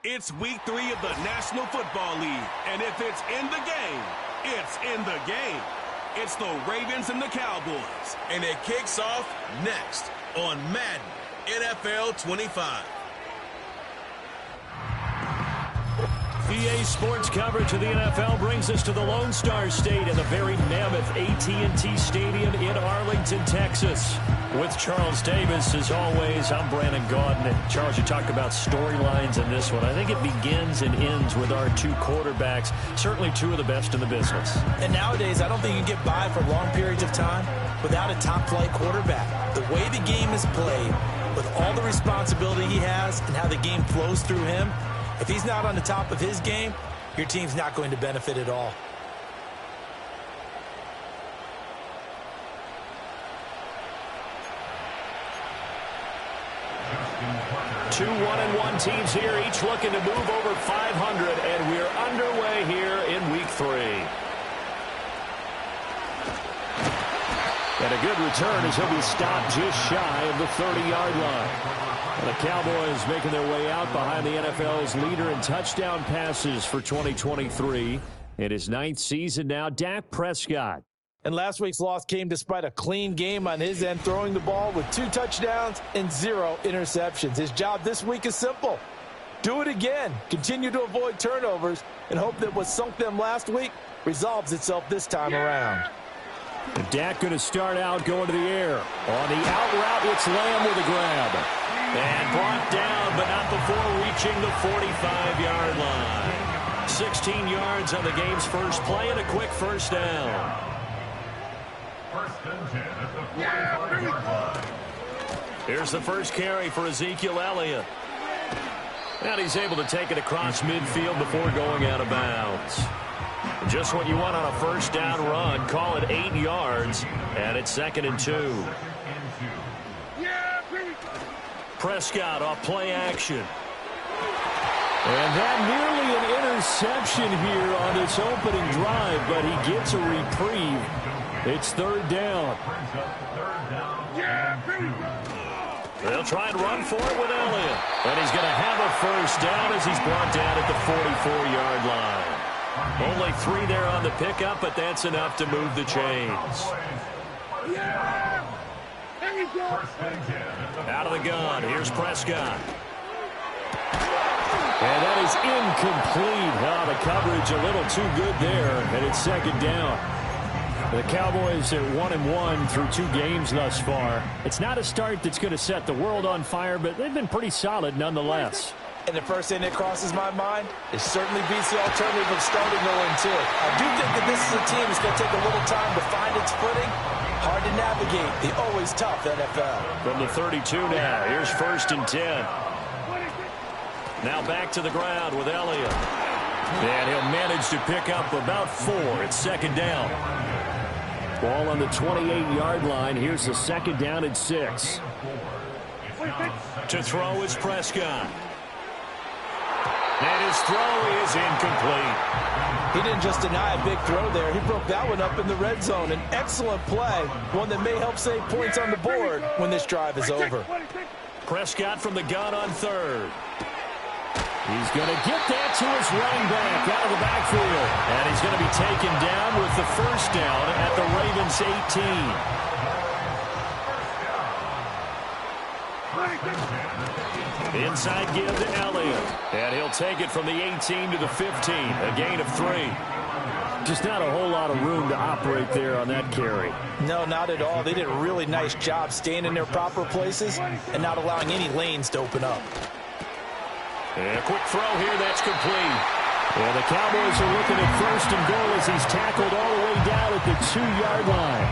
It's week 3 of the National Football League, and if it's in the game, it's in the game. It's the Ravens and the Cowboys. And it kicks off next on Madden NFL 25. EA Sports coverage of the NFL brings us to the Lone Star State and the very mammoth AT&T Stadium in Arlington, Texas. With Charles Davis, as always, I'm Brandon Gaudin. And Charles, you talk about storylines in this one. I think it begins and ends with our two quarterbacks, certainly two of the best in the business. And nowadays, I don't think you can get by for long periods of time without a top-flight quarterback. The way the game is played, with all the responsibility he has and how the game flows through him, if he's not on the top of his game, your team's not going to benefit at all. Two 1-1 teams here, each looking to move over 500, and we're underway here in week 3. And a good return as he'll be stopped just shy of the 30-yard line. And the Cowboys making their way out behind the NFL's leader in touchdown passes for 2023. In his 9th season now, Dak Prescott. And last week's loss came despite a clean game on his end, throwing the ball with 2 touchdowns and 0 interceptions. His job this week is simple. Do it again. Continue to avoid turnovers and hope that what sunk them last week resolves itself this time around. And Dak going to start out going to the air. On the out route, it's Lamb with a grab. And brought down, but not before reaching the 45-yard line. 16 yards on the game's first play and a quick first down. First and 10 at the 45-yard line. Here's the first carry for Ezekiel Elliott. And he's able to take it across midfield before going out of bounds. Just what you want on a first down run. Call it 8 yards, and it's 2nd and 2. Prescott off play action. And that nearly an interception here on his opening drive, but he gets a reprieve. It's 3rd down. They'll try and run for it with Elliott. And he's going to have a first down as he's brought down at the 44-yard line. Only 3 there on the pickup, but that's enough to move the chains. Out of the gun, here's Prescott. And that is incomplete. Oh, the coverage a little too good there, and it's 2nd down. The Cowboys are 1-1 through 2 games thus far. It's not a start that's going to set the world on fire, but they've been pretty solid nonetheless. And the first thing that crosses my mind is certainly beats the alternative of starting 0-2. I do think that this is a team that's going to take a little time to find its footing. Hard to navigate the always tough NFL. From the 32 now, here's 1st and 10. Now back to the ground with Elliott. And he'll manage to pick up about 4. It's 2nd down. Ball on the 28-yard line. Here's the 2nd down and 6. To throw is Prescott. And his throw is incomplete. He didn't just deny a big throw there. He broke that one up in the red zone. An excellent play, one that may help save points on the board when this drive is over. Prescott from the gun on 3rd. He's going to get that to his running back out of the backfield. And he's going to be taken down with the first down at the Ravens 18. Inside give to Elliott. And he'll take it from the 18 to the 15. A gain of 3. Just not a whole lot of room to operate there on that carry. No, not at all. They did a really nice job staying in their proper places and not allowing any lanes to open up. And a quick throw here, that's complete. And the Cowboys are looking at 1st and goal as he's tackled all the way down at the 2-yard line.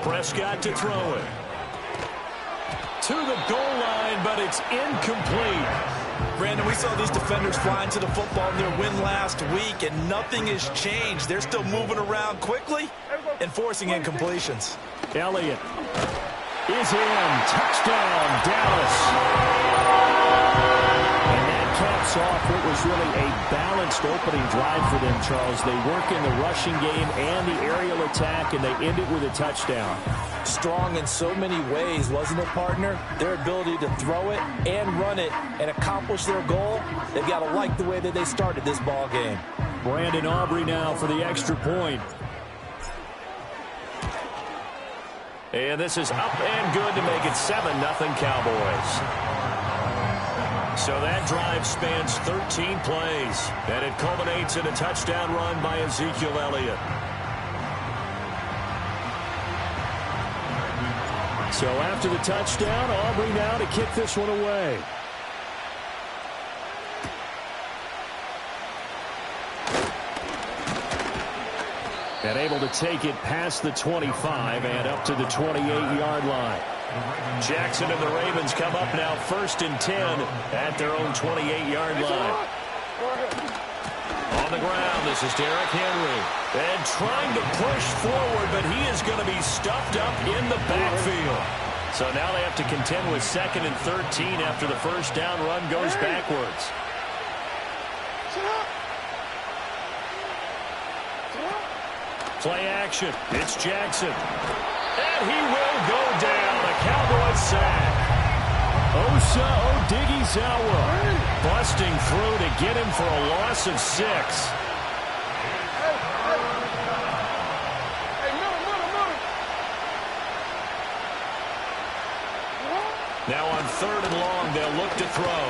Prescott to throw it. To the goal line, but it's incomplete. Brandon, we saw these defenders flying to the football in their win last week, and nothing has changed. They're still moving around quickly and forcing incompletions. Elliott is in. Touchdown, Dallas. And that caps off what was really a balanced opening drive for them, Charles. They work in the rushing game and the aerial attack, and they end it with a touchdown. Strong in so many ways, wasn't it, partner? Their ability to throw it and run it and accomplish their goal, they've got to like the way that they started this ball game. Brandon Aubrey now for the extra point. And this is up and good to make it 7-0 Cowboys. So that drive spans 13 plays, and it culminates in a touchdown run by Ezekiel Elliott. So after the touchdown, Aubrey now to kick this one away. And able to take it past the 25 and up to the 28-yard line. Jackson and the Ravens come up now 1st and 10 at their own 28-yard line. On the ground, this is Derrick Henry. And trying to push forward, but he is going to be stuffed up in the backfield. So now they have to contend with 2nd and 13 after the first down run goes backwards. Play action. It's Jackson. And he will go down. A Cowboys sack. Osa Odighizuwa busting through to get him for a loss of 6. Now on 3rd and long, they'll look to throw.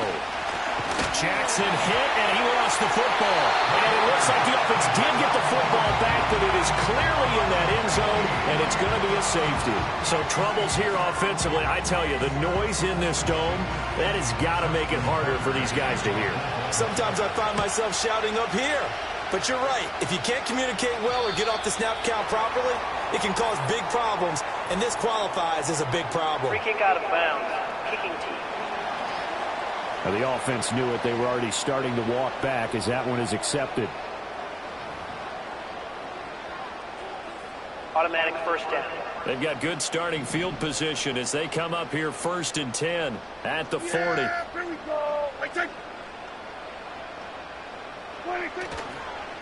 Jackson hit, and he lost the football. And it looks like the offense did get the football back, but it is clearly in that end zone, and it's going to be a safety. So troubles here offensively. I tell you, the noise in this dome, that has got to make it harder for these guys to hear. Sometimes I find myself shouting up here. But you're right. If you can't communicate well or get off the snap count properly, it can cause big problems, and this qualifies as a big problem. Free kick out of bounds. Kicking team. Now the offense knew it. They were already starting to walk back as that one is accepted. Automatic first down. They've got good starting field position as they come up here 1st and 10 at the 40. Here we go.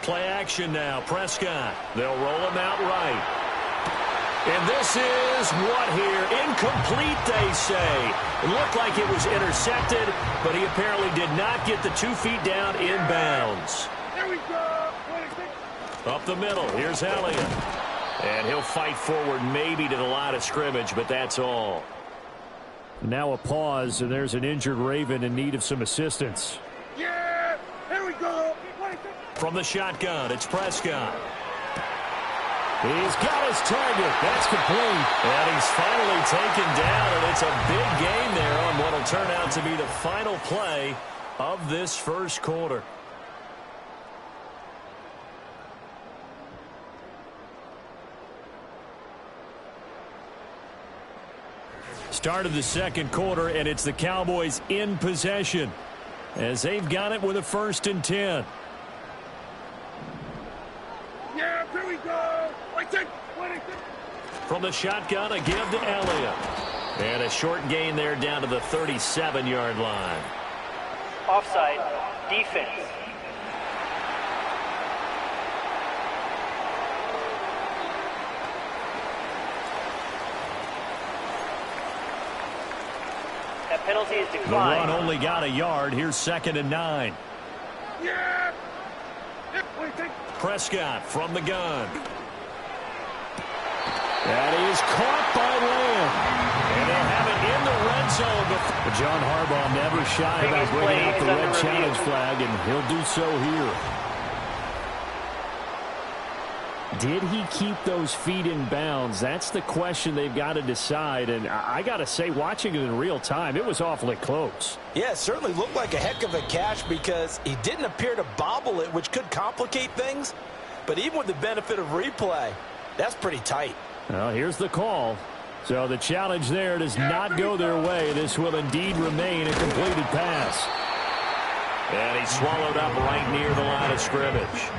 Play action now. Prescott. They'll roll him out right. And this is what here? Incomplete, they say. It looked like it was intercepted, but he apparently did not get the 2 feet down in bounds. Here we go. Up the middle. Here's Elliott. And he'll fight forward maybe to the line of scrimmage, but that's all. Now a pause, and there's an injured Raven in need of some assistance. Yeah. Here we go. From the shotgun, it's Prescott. He's got his target. That's complete. And he's finally taken down, and it's a big gain there on what will turn out to be the final play of this first quarter. Start of the second quarter, and it's the Cowboys in possession as they've got it with a 1st and 10. Yeah, here we go. From the shotgun, a give to Elliott. And a short gain there down to the 37-yard line. Offside. Defense. That penalty is declined. The run only got a yard. Here's 2nd and 9. Yeah. Prescott from the gun. That is caught by Lamb. And they'll have it in the red zone. But John Harbaugh never shy about bringing out the red challenge flag, and he'll do so here. Did he keep those feet in bounds? That's the question they've got to decide. And I got to say, watching it in real time, it was awfully close. Yeah, it certainly looked like a heck of a catch because he didn't appear to bobble it, which could complicate things. But even with the benefit of replay, that's pretty tight. Well, here's the call. So the challenge there does not go their way. This will indeed remain a completed pass. And he's swallowed up right near the line of scrimmage.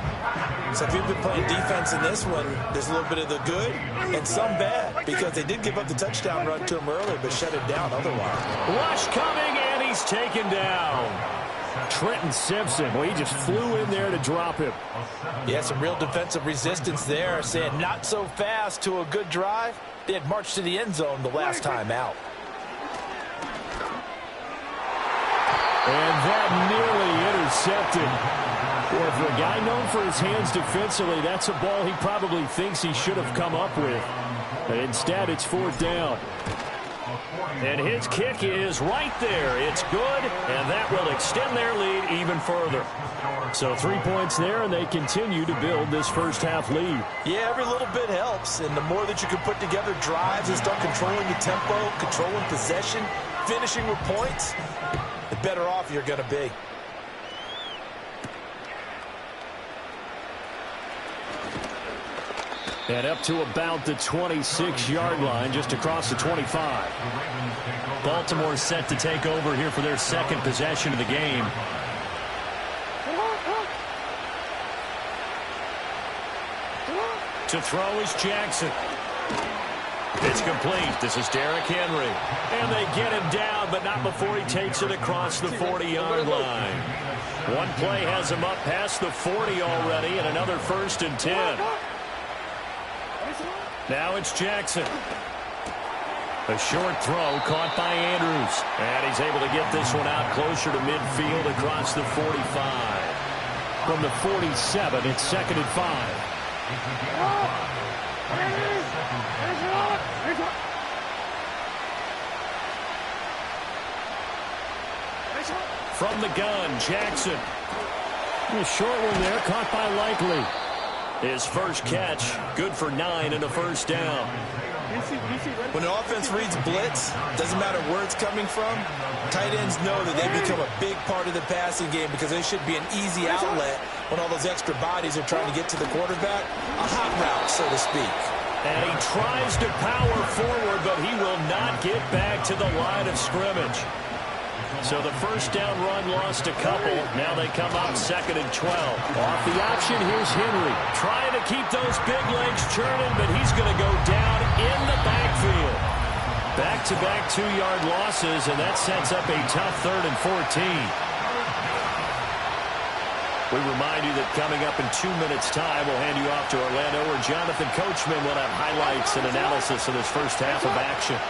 So if you've been playing defense in this one, there's a little bit of the good and some bad, because they did give up the touchdown run to him earlier, but shut it down otherwise. Rush coming, and he's taken down. Trenton Simpson, well, he just flew in there to drop him. Yeah, some real defensive resistance there, saying not so fast to a good drive. They had marched to the end zone the last time out. And that nearly intercepted. Well, for a guy known for his hands defensively, that's a ball he probably thinks he should have come up with. But instead, it's 4th down. And his kick is right there. It's good, and that will extend their lead even further. So 3 points there, and they continue to build this first half lead. Yeah, every little bit helps, and the more that you can put together drives and start controlling the tempo, controlling possession, finishing with points, the better off you're going to be. And up to about the 26-yard line, just across the 25. Baltimore set to take over here for their second possession of the game. To throw is Jackson. It's complete. This is Derrick Henry. And they get him down, but not before he takes it across the 40-yard line. One play has him up past the 40 already, and another 1st and 10. Now it's Jackson. A short throw caught by Andrews. And he's able to get this one out closer to midfield across the 45. From the 47, it's 2nd and 5. From the gun, Jackson. A short one there, caught by Likely. His first catch, good for 9 and a 1st down. When the offense reads blitz, doesn't matter where it's coming from, tight ends know that they become a big part of the passing game because they should be an easy outlet when all those extra bodies are trying to get to the quarterback. A hot route, so to speak. And he tries to power forward, but he will not get back to the line of scrimmage. So the 1st down run lost a couple. Now they come up 2nd and 12. Off the option, here's Henry. Trying to keep those big legs churning, but he's going to go down in the backfield. Back-to-back 2-yard losses, and that sets up a tough 3rd and 14. We remind you that coming up in 2 minutes' time, we'll hand you off to Orlando, where Jonathan Coachman will have highlights and analysis of this first half of action.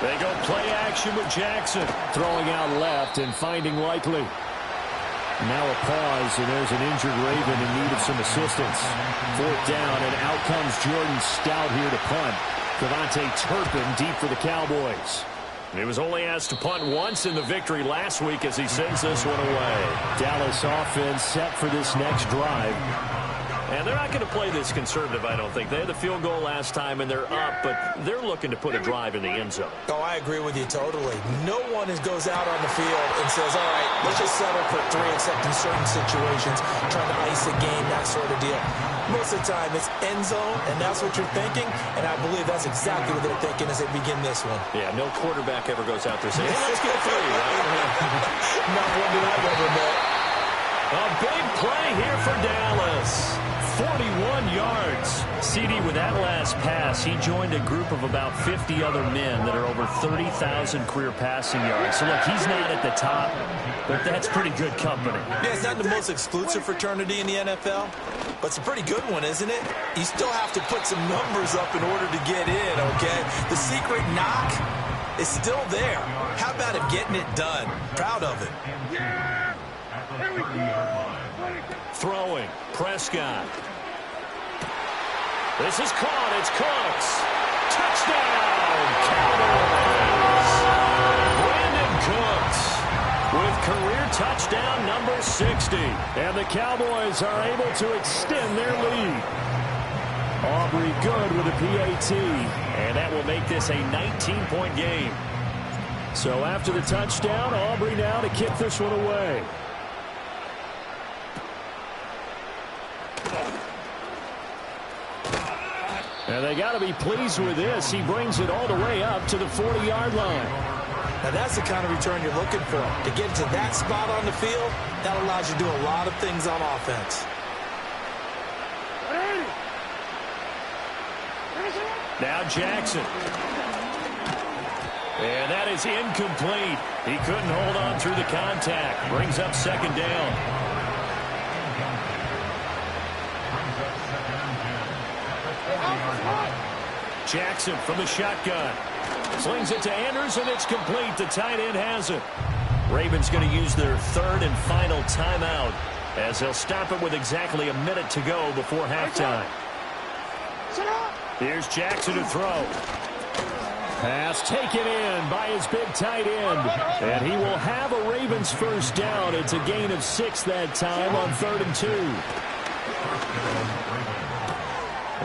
They go play action with Jackson. Throwing out left and finding Likely. Now a pause, and there's an injured Raven in need of some assistance. 4th down, and out comes Jordan Stout here to punt. Devontae Turpin deep for the Cowboys. He was only asked to punt once in the victory last week as he sends this one away. Dallas offense set for this next drive. And they're not going to play this conservative, I don't think. They had the field goal last time, and they're up, but they're looking to put a drive in the end zone. Oh, I agree with you totally. No one goes out on the field and says, all right, let's just settle for 3, except in certain situations, trying to ice a game, that sort of deal. Most of the time, it's end zone, and that's what you're thinking, and I believe that's exactly what they're thinking as they begin this one. Yeah, no quarterback ever goes out there saying, hey, let's get 3, right? Not one that I've ever met. A big play here for Dallas. 41 yards. CD, with that last pass, he joined a group of about 50 other men that are over 30,000 career passing yards. So, look, he's not at the top, but that's pretty good company. Yeah, it's not the most exclusive fraternity in the NFL, but it's a pretty good one, isn't it? You still have to put some numbers up in order to get in, okay? The secret knock is still there. How about him getting it done? Proud of it. Throwing, Prescott. This is caught. It's Cooks. Touchdown, Cowboys. Brandon Cooks with career touchdown number 60. And the Cowboys are able to extend their lead. Aubrey good with a PAT. And that will make this a 19-point game. So after the touchdown, Aubrey now to kick this one away. And they got to be pleased with this. He brings it all the way up to the 40-yard line. Now, that's the kind of return you're looking for. To get to that spot on the field, that allows you to do a lot of things on offense. Now Jackson. And that is incomplete. He couldn't hold on through the contact. Brings up second down. Jackson from the shotgun. Slings it to Andrews, and it's complete. The tight end has it. Ravens going to use their third and final timeout as they'll stop it with exactly a minute to go before halftime. Here's Jackson to throw. Pass taken in by his big tight end. And he will have a Ravens first down. It's a gain of 6 that time on 3rd and 2.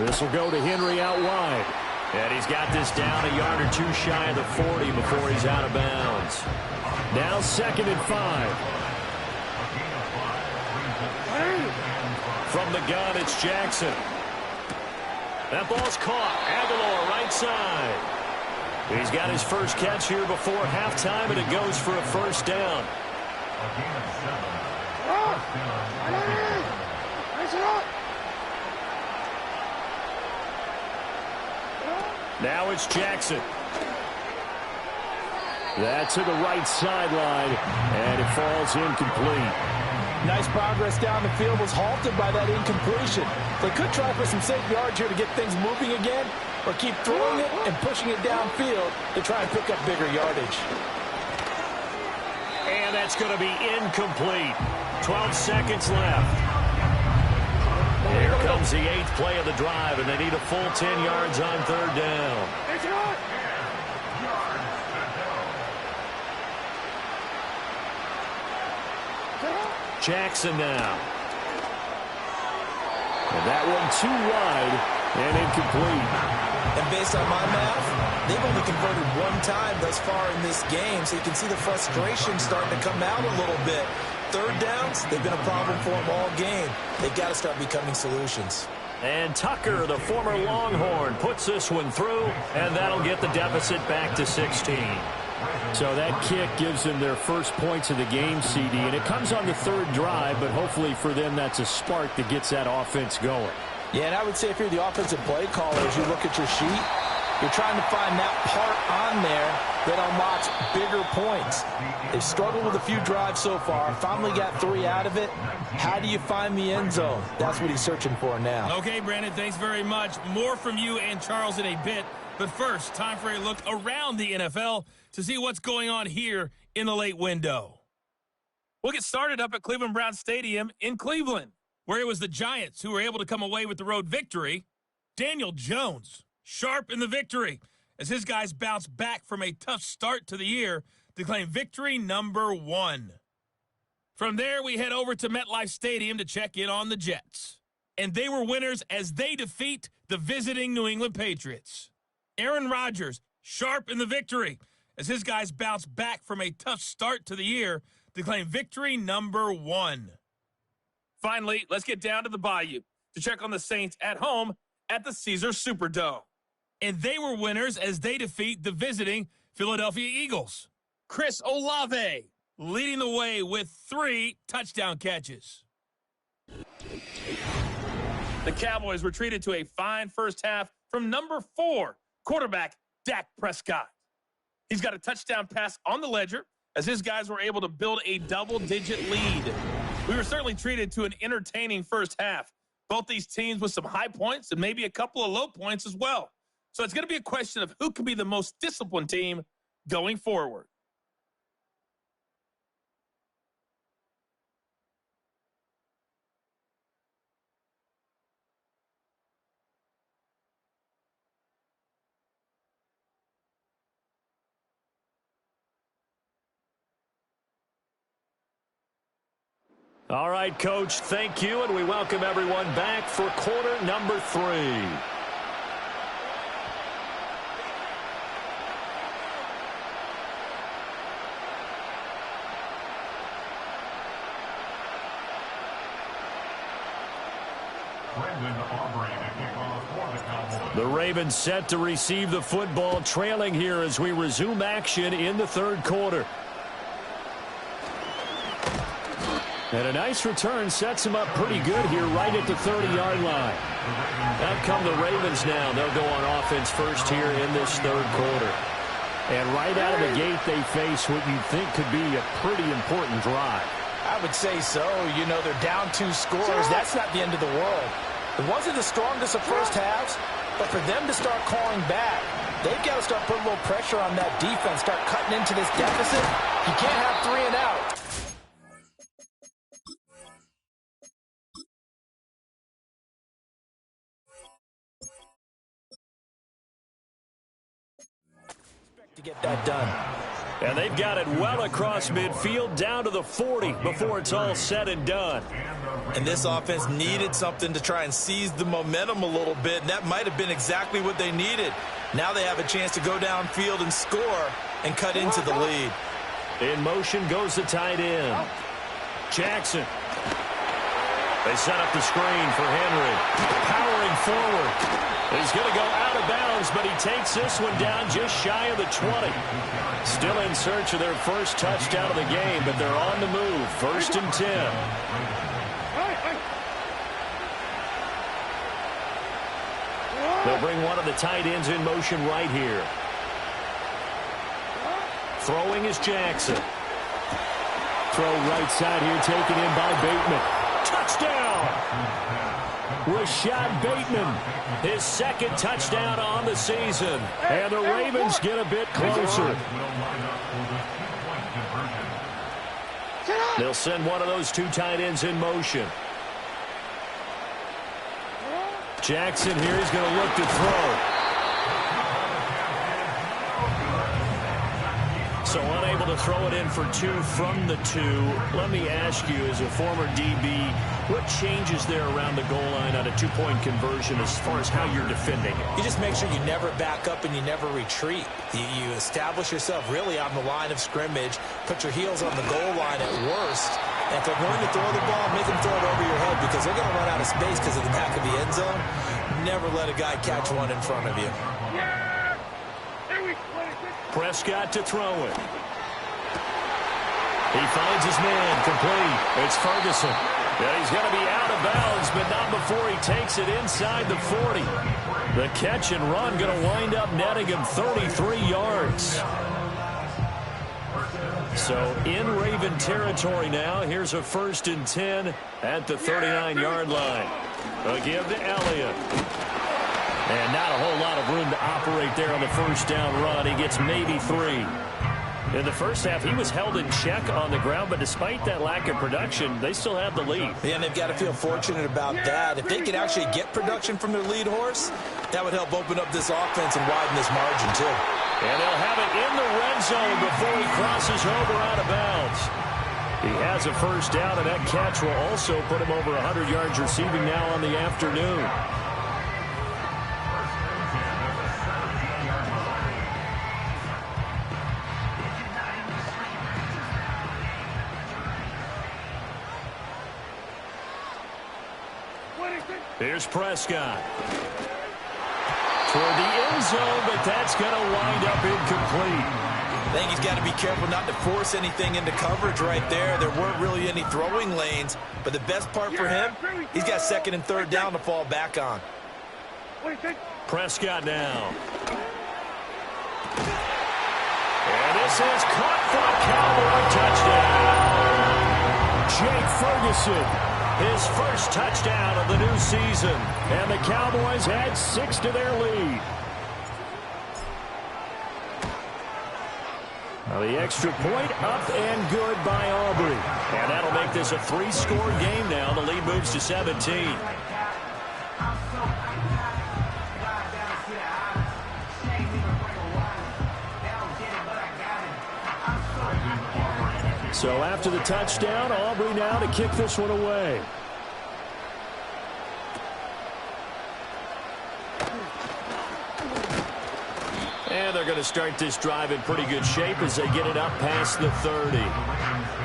This will go to Henry out wide. And he's got this down a yard or two shy of the 40 before he's out of bounds. Now 2nd and 5. From the gun, it's Jackson. That ball's caught. Aguilar right side. He's got his first catch here before halftime, and it goes for a first down. Now it's Jackson. That's to the right sideline, and it falls incomplete. Nice progress down the field, was halted by that incompletion. They could try for some safe yards here to get things moving again, or keep throwing it and pushing it downfield to try and pick up bigger yardage. And that's going to be incomplete. 12 seconds left. Here comes the 8th play of the drive, and they need a full 10 yards on 3rd down. Jackson now. And that one too wide and incomplete. And based on my math, they've only converted one time thus far in this game, so you can see the frustration starting to come out a little bit. 3rd downs, they've been a problem for them all game. They've got to start becoming solutions. And Tucker, the former Longhorn, puts this one through, and that'll get the deficit back to 16. So that kick gives them their first points of the game, CD, and it comes on the 3rd drive, but hopefully for them that's a spark that gets that offense going. Yeah, and I would say if you're the offensive play caller, as you look at your sheet, you're trying to find that part on there that unlocks bigger points. They've struggled with a few drives so far, finally got 3 out of it. How do you find the end zone? That's what he's searching for now. Okay, Brandon, thanks very much. More from you and Charles in a bit. But first, time for a look around the NFL to see what's going on here in the late window. We'll get started up at Cleveland Browns Stadium in Cleveland, where it was the Giants who were able to come away with the road victory. Daniel Jones, sharp in the victory, as his guys bounce back from a tough start to the year to claim victory number 1. From there, we head over to MetLife Stadium to check in on the Jets. And they were winners as they defeat the visiting New England Patriots. Aaron Rodgers, sharp in the victory, as his guys bounce back from a tough start to the year to claim victory number 1. Finally, let's get down to the Bayou to check on the Saints at home at the Caesars Superdome. And they were winners as they defeat the visiting Philadelphia Eagles. Chris Olave leading the way with 3 touchdown catches. The Cowboys were treated to a fine first half from number 4, quarterback Dak Prescott. He's got a touchdown pass on the ledger as his guys were able to build a double-digit lead. We were certainly treated to an entertaining first half. Both these teams with some high points and maybe a couple of low points as well. So it's going to be a question of who can be the most disciplined team going forward. All right, Coach, thank you, and we welcome everyone back for quarter number 3. The Ravens set to receive the football, trailing here as we resume action in the third quarter. And a nice return sets him up pretty good here right at the 30-yard line. Out come the Ravens now. They'll go on offense first here in this third quarter. And right out of the gate, they face what you'd think could be a pretty important drive. I would say so. You know, they're down 2 scores. That's not the end of the world. It wasn't the strongest of first halves, but for them to start calling back, they've got to start putting a little pressure on that defense, start cutting into this deficit. You can't have 3 and out. To get that done. And they've got it well across midfield down to the 40 before it's all said and done. And this offense needed something to try and seize the momentum a little bit, and that might have been exactly what they needed. Now they have a chance to go downfield and score and cut into the lead. In motion goes the tight end. Jackson. They set up the screen for Henry. Powering forward. He's going to go out of bounds, but he takes this one down just shy of the 20. Still in search of their first touchdown of the game, but they're on the move. 1st and 10. They'll bring one of the tight ends in motion right here. Throwing is Jackson. Throw right side here, taken in by Bateman. Touchdown! Rashad Bateman, his 2nd touchdown on the season. And the Ravens get a bit closer. They'll send one of those 2 tight ends in motion. Jackson here is going to look to throw. So unable to throw it in for 2 from the 2. Let me ask you, as a former DB, what changes there around the goal line on a 2-point conversion as far as how you're defending it? You just make sure you never back up and you never retreat. You establish yourself really on the line of scrimmage, put your heels on the goal line at worst. And if they're going to throw the ball, make them throw it over your head because they're going to run out of space because of the back of the end zone. Never let a guy catch one in front of you. Prescott to throw it. He finds his man complete. It's Ferguson. And he's going to be out of bounds, but not before he takes it inside the 40. The catch and run going to wind up netting him 33 yards. So in Raven territory now. Here's a 1st and 10 at the 39-yard line. A give to Elliott. And not a whole lot of room to operate there on the 1st down run. He gets maybe 3. In the first half, he was held in check on the ground, but despite that lack of production, they still have the lead. Yeah, and they've got to feel fortunate about that. If they could actually get production from their lead horse, that would help open up this offense and widen this margin, too. And they'll have it in the red zone before he crosses over out of bounds. He has a 1st down, and that catch will also put him over 100 yards receiving now on the afternoon. Here's Prescott. Toward the end zone, but that's going to wind up incomplete. I think he's got to be careful not to force anything into coverage right there. There weren't really any throwing lanes, but the best part for him, he's got 2nd and 3rd down to fall back on. Prescott now. And this is caught for a Cowboy touchdown. Jake Ferguson. His 1st touchdown of the new season. And the Cowboys add 6 to their lead. Now the extra point up and good by Aubrey. And that'll make this a 3-score game now. The lead moves to 17. So after the touchdown, Aubrey now to kick this one away. And the they're going to start this drive in pretty good shape as they get it up past the 30.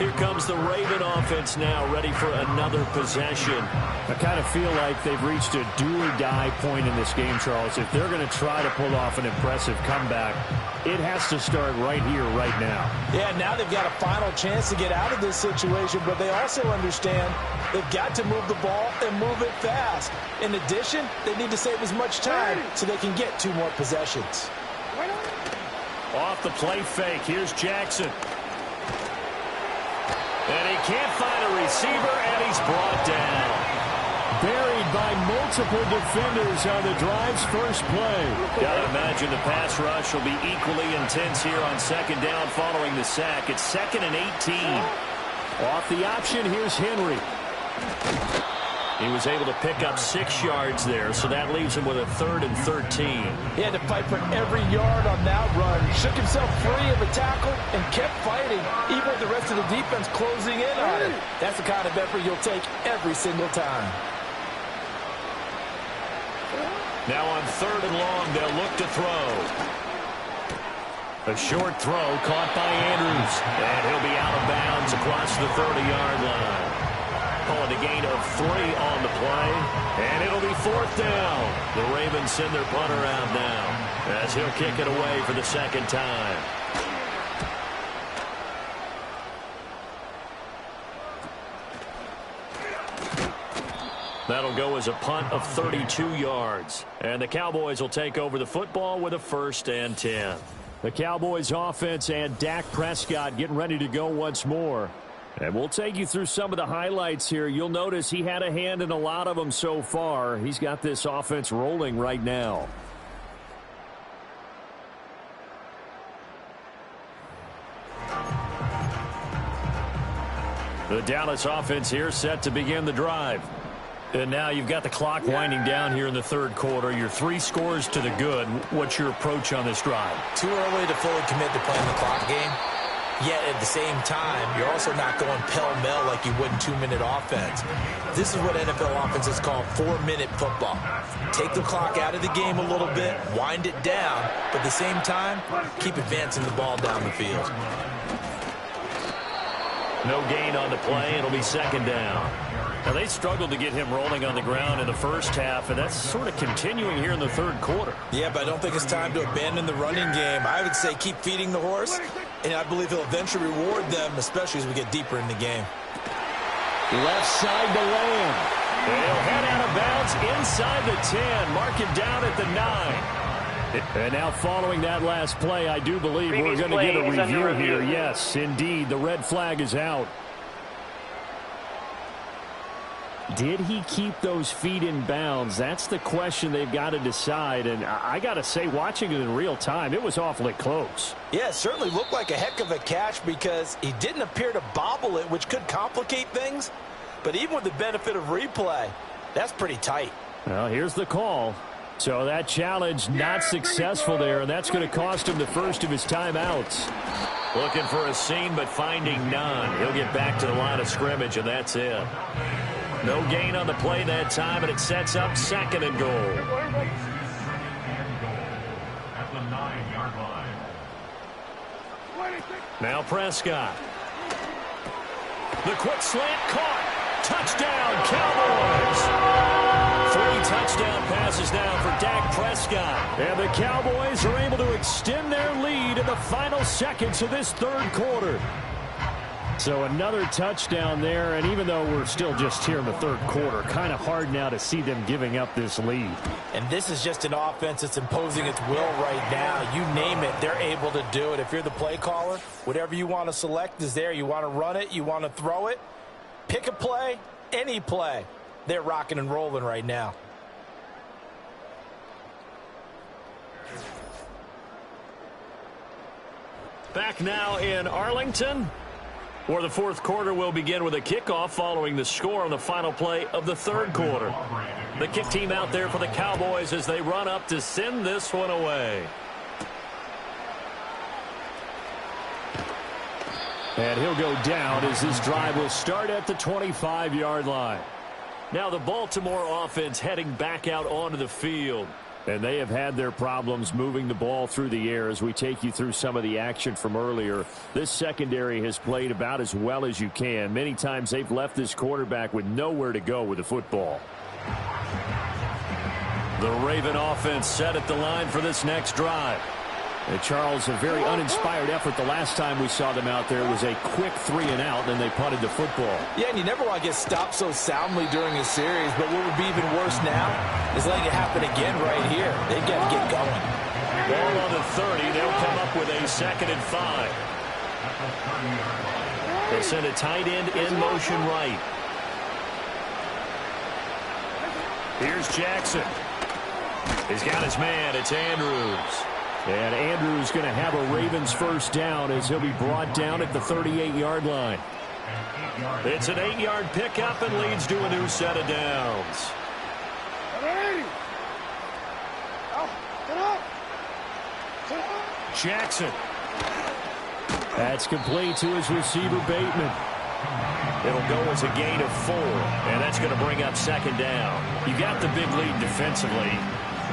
Here comes the Raven offense now, ready for another possession. I kind of feel like they've reached a do-or-die point in this game, Charles. If they're going to try to pull off an impressive comeback, it has to start right here, right now. Yeah, now they've got a final chance to get out of this situation, but they also understand they've got to move the ball and move it fast. In addition, they need to save as much time so they can get 2 more possessions. Off the play fake, here's Jackson. And he can't find a receiver, and he's brought down. Buried by multiple defenders on the drive's first play. Gotta imagine the pass rush will be equally intense here on second down following the sack. It's 2nd and 18. Off the option, here's Henry. He was able to pick up 6 yards there, so that leaves him with a 3rd and 13. He had to fight for every yard on that run. Shook himself free of a tackle and kept fighting, even with the rest of the defense closing in on him. That's the kind of effort you'll take every single time. Now on 3rd and long, they'll look to throw. A short throw caught by Andrews. And he'll be out of bounds across the 30-yard line. Calling a gain of 3 on the play. And it'll be 4th down. The Ravens send their punter out now as he'll kick it away for the 2nd time. That'll go as a punt of 32 yards. And the Cowboys will take over the football with a 1st and 10. The Cowboys offense and Dak Prescott getting ready to go once more. And we'll take you through some of the highlights here. You'll notice he had a hand in a lot of them so far. He's got this offense rolling right now. The Dallas offense here set to begin the drive. And now you've got the clock winding down here in the 3rd quarter. You're 3 scores to the good. What's your approach on this drive? Too early to fully commit to playing the clock game. Yet at the same time, you're also not going pell-mell like you would in 2-minute offense. This is what NFL offenses call 4-minute football. Take the clock out of the game a little bit, wind it down, but at the same time, keep advancing the ball down the field. No gain on the play. It'll be 2nd down. Now, they struggled to get him rolling on the ground in the first half, and that's sort of continuing here in the 3rd quarter. Yeah, but I don't think it's time to abandon the running game. I would say keep feeding the horse, and I believe he'll eventually reward them, especially as we get deeper in the game. Left side to Lamb. And he'll head out of bounds inside the 10. Mark him down at the 9. And now following that last play, I do believe we're going to get a review here. Yes, indeed, the red flag is out. Did he keep those feet in bounds? That's the question they've got to decide. And I got to say, watching it in real time, it was awfully close. Yeah, it certainly looked like a heck of a catch because he didn't appear to bobble it, which could complicate things. But even with the benefit of replay, that's pretty tight. Well, here's the call. So that challenge not successful there, and that's going to cost him the first of his timeouts. Looking for a seam, but finding none. He'll get back to the line of scrimmage, and that's it. No gain on the play that time, and it sets up 2nd and goal. At the 9-yard line. Now Prescott. The quick slant caught. Touchdown, Cowboys. 3 touchdown passes now for Dak Prescott. And the Cowboys are able to extend their lead in the final seconds of this 3rd quarter. So another touchdown there, and even though we're still just here in the 3rd quarter, kind of hard now to see them giving up this lead. And this is just an offense that's imposing its will right now. You name it, they're able to do it. If you're the play caller, whatever you want to select is there. You want to run it, you want to throw it, pick a play, any play. They're rocking and rolling right now. Back now in Arlington, where the 4th quarter will begin with a kickoff following the score on the final play of the 3rd quarter. The kick team out there for the Cowboys as they run up to send this one away. And he'll go down as this drive will start at the 25-yard line. Now the Baltimore offense heading back out onto the field. And they have had their problems moving the ball through the air as we take you through some of the action from earlier. This secondary has played about as well as you can. Many times they've left this quarterback with nowhere to go with the football. The Raven offense set at the line for this next drive. And Charles, a very uninspired effort the last time we saw them out there. It was a quick 3-and-out, and they punted the football. Yeah, and you never want to get stopped so soundly during a series, but what would be even worse now is letting it happen again right here. They've got to get going. Ball on the 30. They'll come up with a 2nd and 5. They send a tight end in motion right. Here's Jackson. He's got his man. It's Andrews. And Andrews going to have a Ravens first down as he'll be brought down at the 38-yard line. It's an 8-yard pickup and leads to a new set of downs. Jackson. That's complete to his receiver, Bateman. It'll go as a gain of 4, and that's going to bring up 2nd down. You got the big lead defensively.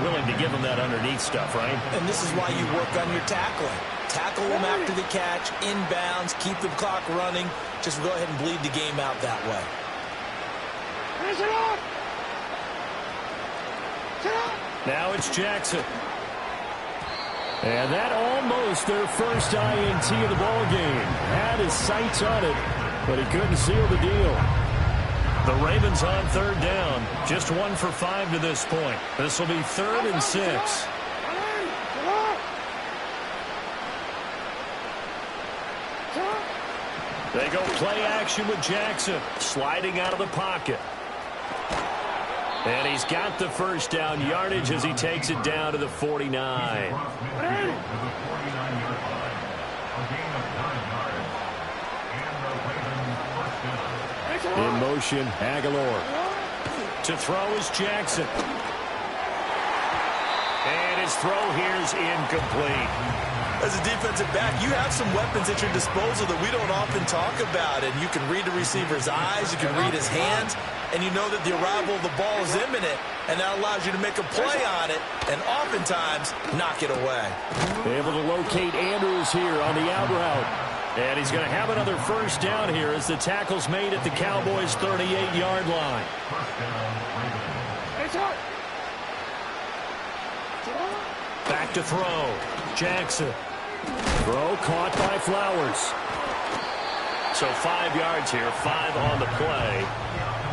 Willing to give them that underneath stuff, right? And this is why you work on your tackling. Tackle them after the catch, inbounds, keep the clock running. Just go ahead and bleed the game out that way. Now it's Jackson. And that almost their first INT of the ball game. Had his sights on it, but he couldn't seal the deal. The Ravens on 3rd down. Just 1 for 5 to this point. This will be 3rd and 6. They go play action with Jackson. Sliding out of the pocket. And he's got the first down yardage as he takes it down to the 49. In motion, Aguilar. To throw is Jackson. And his throw here is incomplete. As a defensive back, you have some weapons at your disposal that we don't often talk about. And you can read the receiver's eyes, you can read his hands, and you know that the arrival of the ball is imminent, and that allows you to make a play on it and oftentimes knock it away. Able to locate Andrews here on the out route. And he's going to have another first down here as the tackle's made at the Cowboys' 38-yard line. Back to throw. Jackson. Throw caught by Flowers. So 5 yards here, 5 on the play.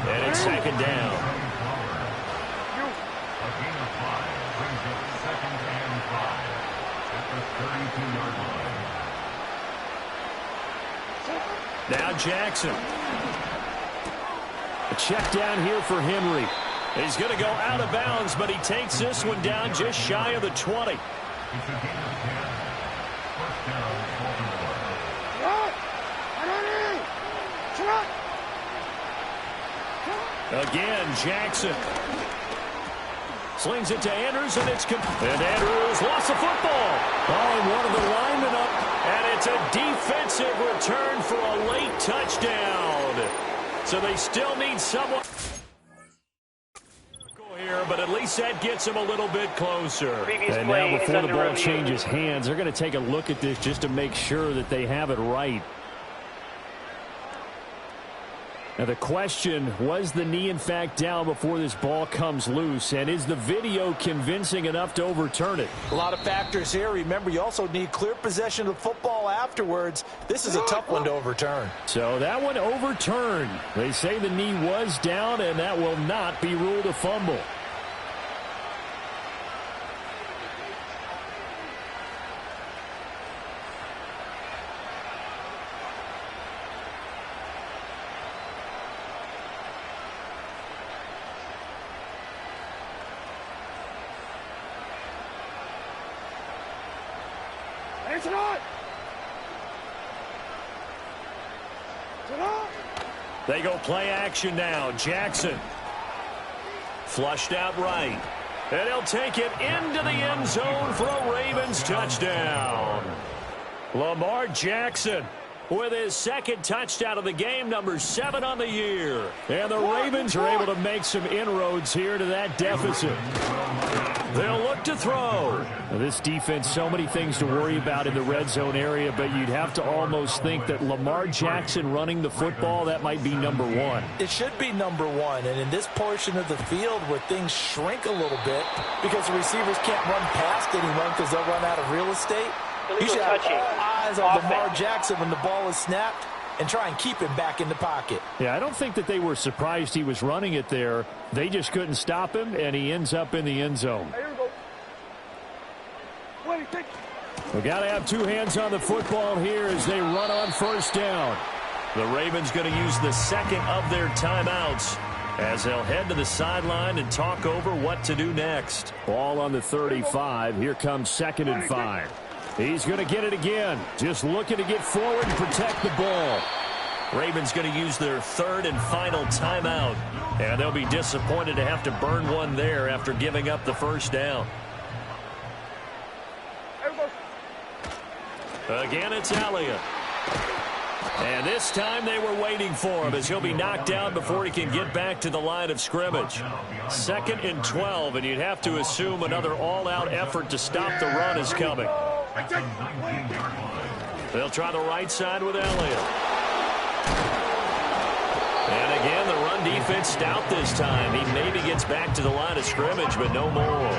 And it's 2nd down. A gain of 5 brings up 2nd and 5 at the 32-yard line. Now Jackson. A check down here for Henry. He's going to go out of bounds, but he takes this one down just shy of the 20. It's a gain of 10. First down, Baltimore. Again, Jackson. Slings it to Andrews, and it's and Andrews lost the football. Oh, and one of the linemen up, and it's a defensive return for a late touchdown. So they still need someone here, but at least that gets them a little bit closer. And now before the ball changes hands, they're going to take a look at this just to make sure that they have it right. Now the question, was the knee in fact down before this ball comes loose? And is the video convincing enough to overturn it? A lot of factors here. Remember, you also need clear possession of the football afterwards. This is a tough one to overturn. So that one overturned. They say the knee was down, and that will not be ruled a fumble. They go play action now. Jackson. Flushed out right. And he'll take it into the end zone for a Ravens touchdown. Lamar Jackson with his 2nd touchdown of the game, number 7 on the year. And the Ravens are able to make some inroads here to that deficit. They'll look to throw. Now, this defense, so many things to worry about in the red zone area, but you'd have to almost think that Lamar Jackson running the football, that might be number one. It should be number one, and in this portion of the field where things shrink a little bit because the receivers can't run past anyone because they'll run out of real estate, you should have eyes on Lamar Jackson when the ball is snapped and try and keep him back in the pocket. Yeah, I don't think that they were surprised he was running it there. They just couldn't stop him, and he ends up in the end zone. We got to have two hands on the football here as they run on first down. The Ravens going to use the second of their timeouts as they'll head to the sideline and talk over what to do next. Ball on the 35. Here comes 2nd and 5. He's going to get it again. Just looking to get forward and protect the ball. Ravens going to use their third and final timeout. And they'll be disappointed to have to burn one there after giving up the first down. Again, it's Elliott. And this time they were waiting for him as he'll be knocked down before he can get back to the line of scrimmage. 2nd and 12, and you'd have to assume another all-out effort to stop the run is coming. They'll try the right side with Elliott. And again, the run defense stout this time. He maybe gets back to the line of scrimmage, but no more.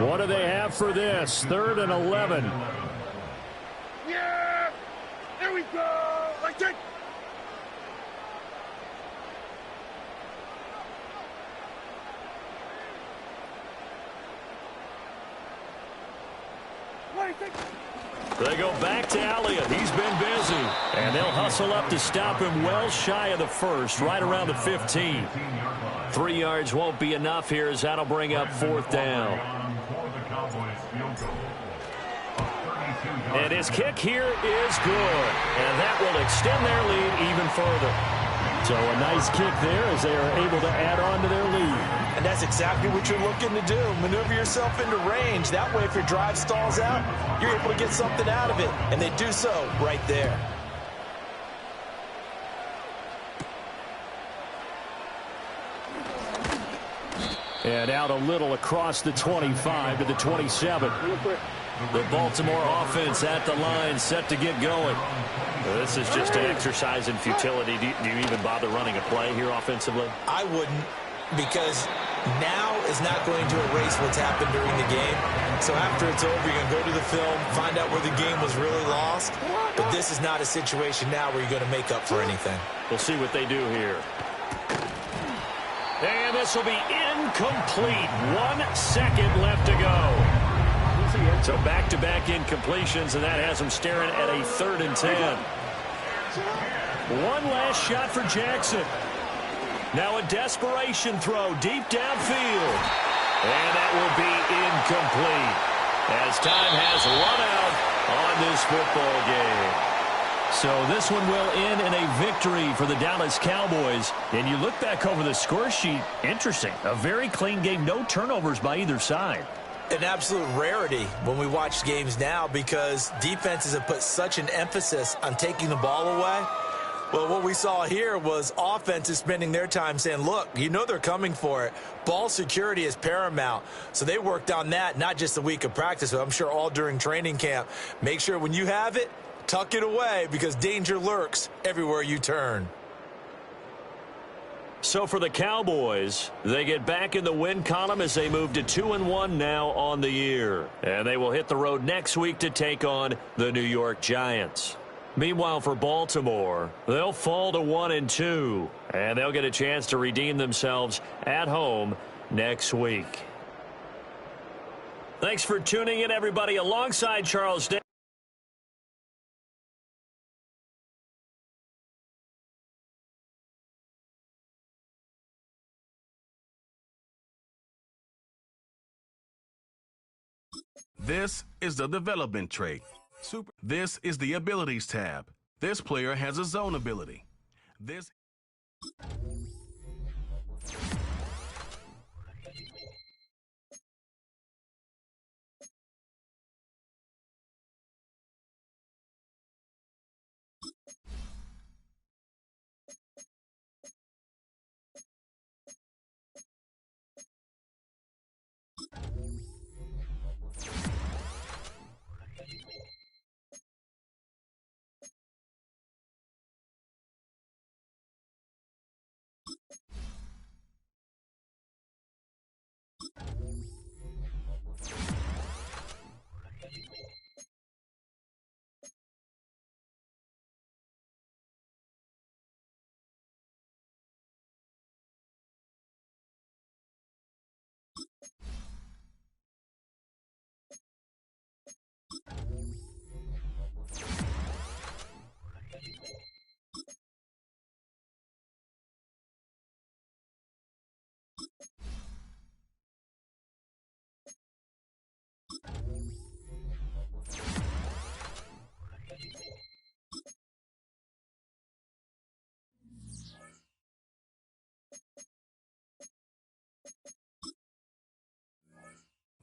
What do they have for this? 3rd and 11. Yeah! There we go! Like that! They go back to Elliott. He's been busy. And they'll hustle up to stop him well shy of the first, right around the 15. 3 yards won't be enough here as that'll bring up 4th down. And his kick here is good. And that will extend their lead even further. So a nice kick there as they are able to add on to their lead. And that's exactly what you're looking to do. Maneuver yourself into range. That way, if your drive stalls out, you're able to get something out of it. And they do so right there. And out a little across the 25 to the 27. The Baltimore offense at the line, set to get going. This is just an exercise in futility. Do you even bother running a play here offensively? I wouldn't, because now is not going to erase what's happened during the game. So after it's over, you're going to go to the film, find out where the game was really lost. But this is not a situation now where you're going to make up for anything. We'll see what they do here. And this will be incomplete. 1 second left to go. So back-to-back incompletions, and that has them staring at a 3rd and 10. One last shot for Jackson. Now a desperation throw deep downfield. And that will be incomplete as time has run out on this football game. So this one will end in a victory for the Dallas Cowboys. And you look back over the score sheet, interesting. A very clean game, no turnovers by either side. An absolute rarity when we watch games now because defenses have put such an emphasis on taking the ball away. Well, what we saw here was offenses spending their time saying, look, you know they're coming for it. Ball security is paramount. So they worked on that, not just a week of practice, but I'm sure all during training camp. Make sure when you have it, tuck it away because danger lurks everywhere you turn. So for the Cowboys, they get back in the win column as they move to 2-1 now on the year. And they will hit the road next week to take on the New York Giants. Meanwhile, for Baltimore, they'll fall to 1-2, and they'll get a chance to redeem themselves at home next week. Thanks for tuning in, everybody, alongside Charles Day. This is the development trait. This is the abilities tab. This player has a zone ability. This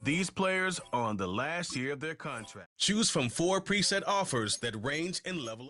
These players are on the last year of their contract. Choose from 4 preset offers that range in level.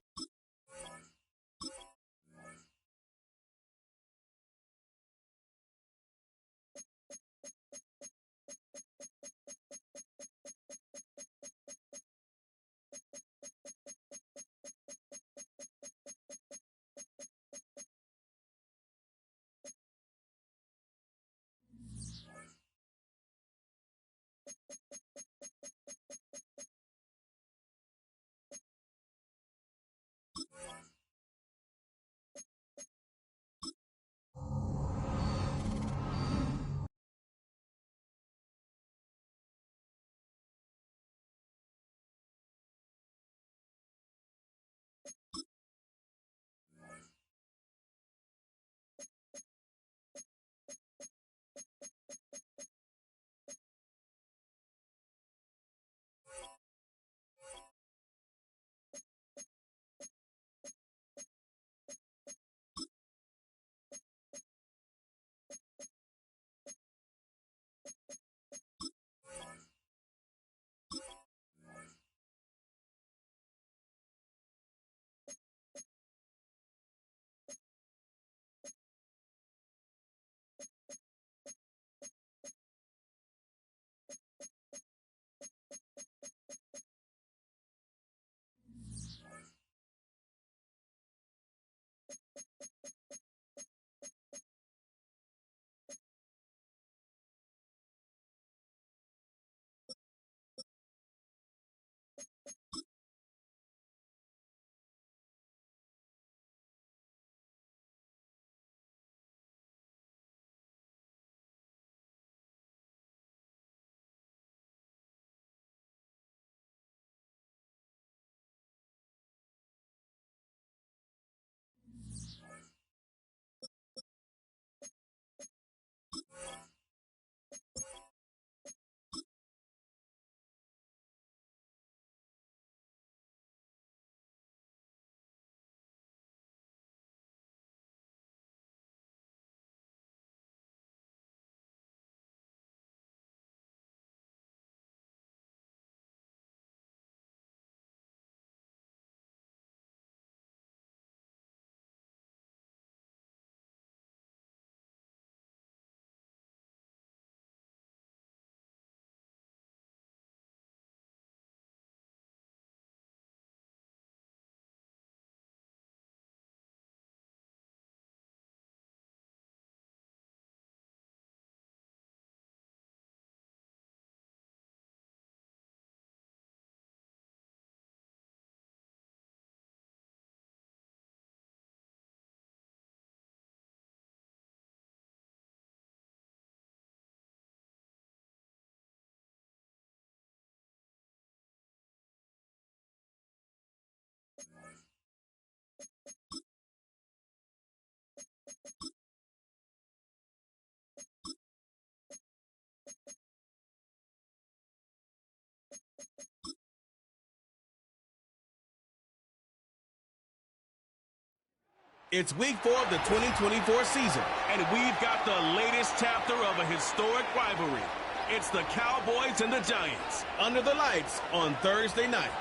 It's week 4 of the 2024 season, and we've got the latest chapter of a historic rivalry. It's the Cowboys and the Giants under the lights on Thursday night.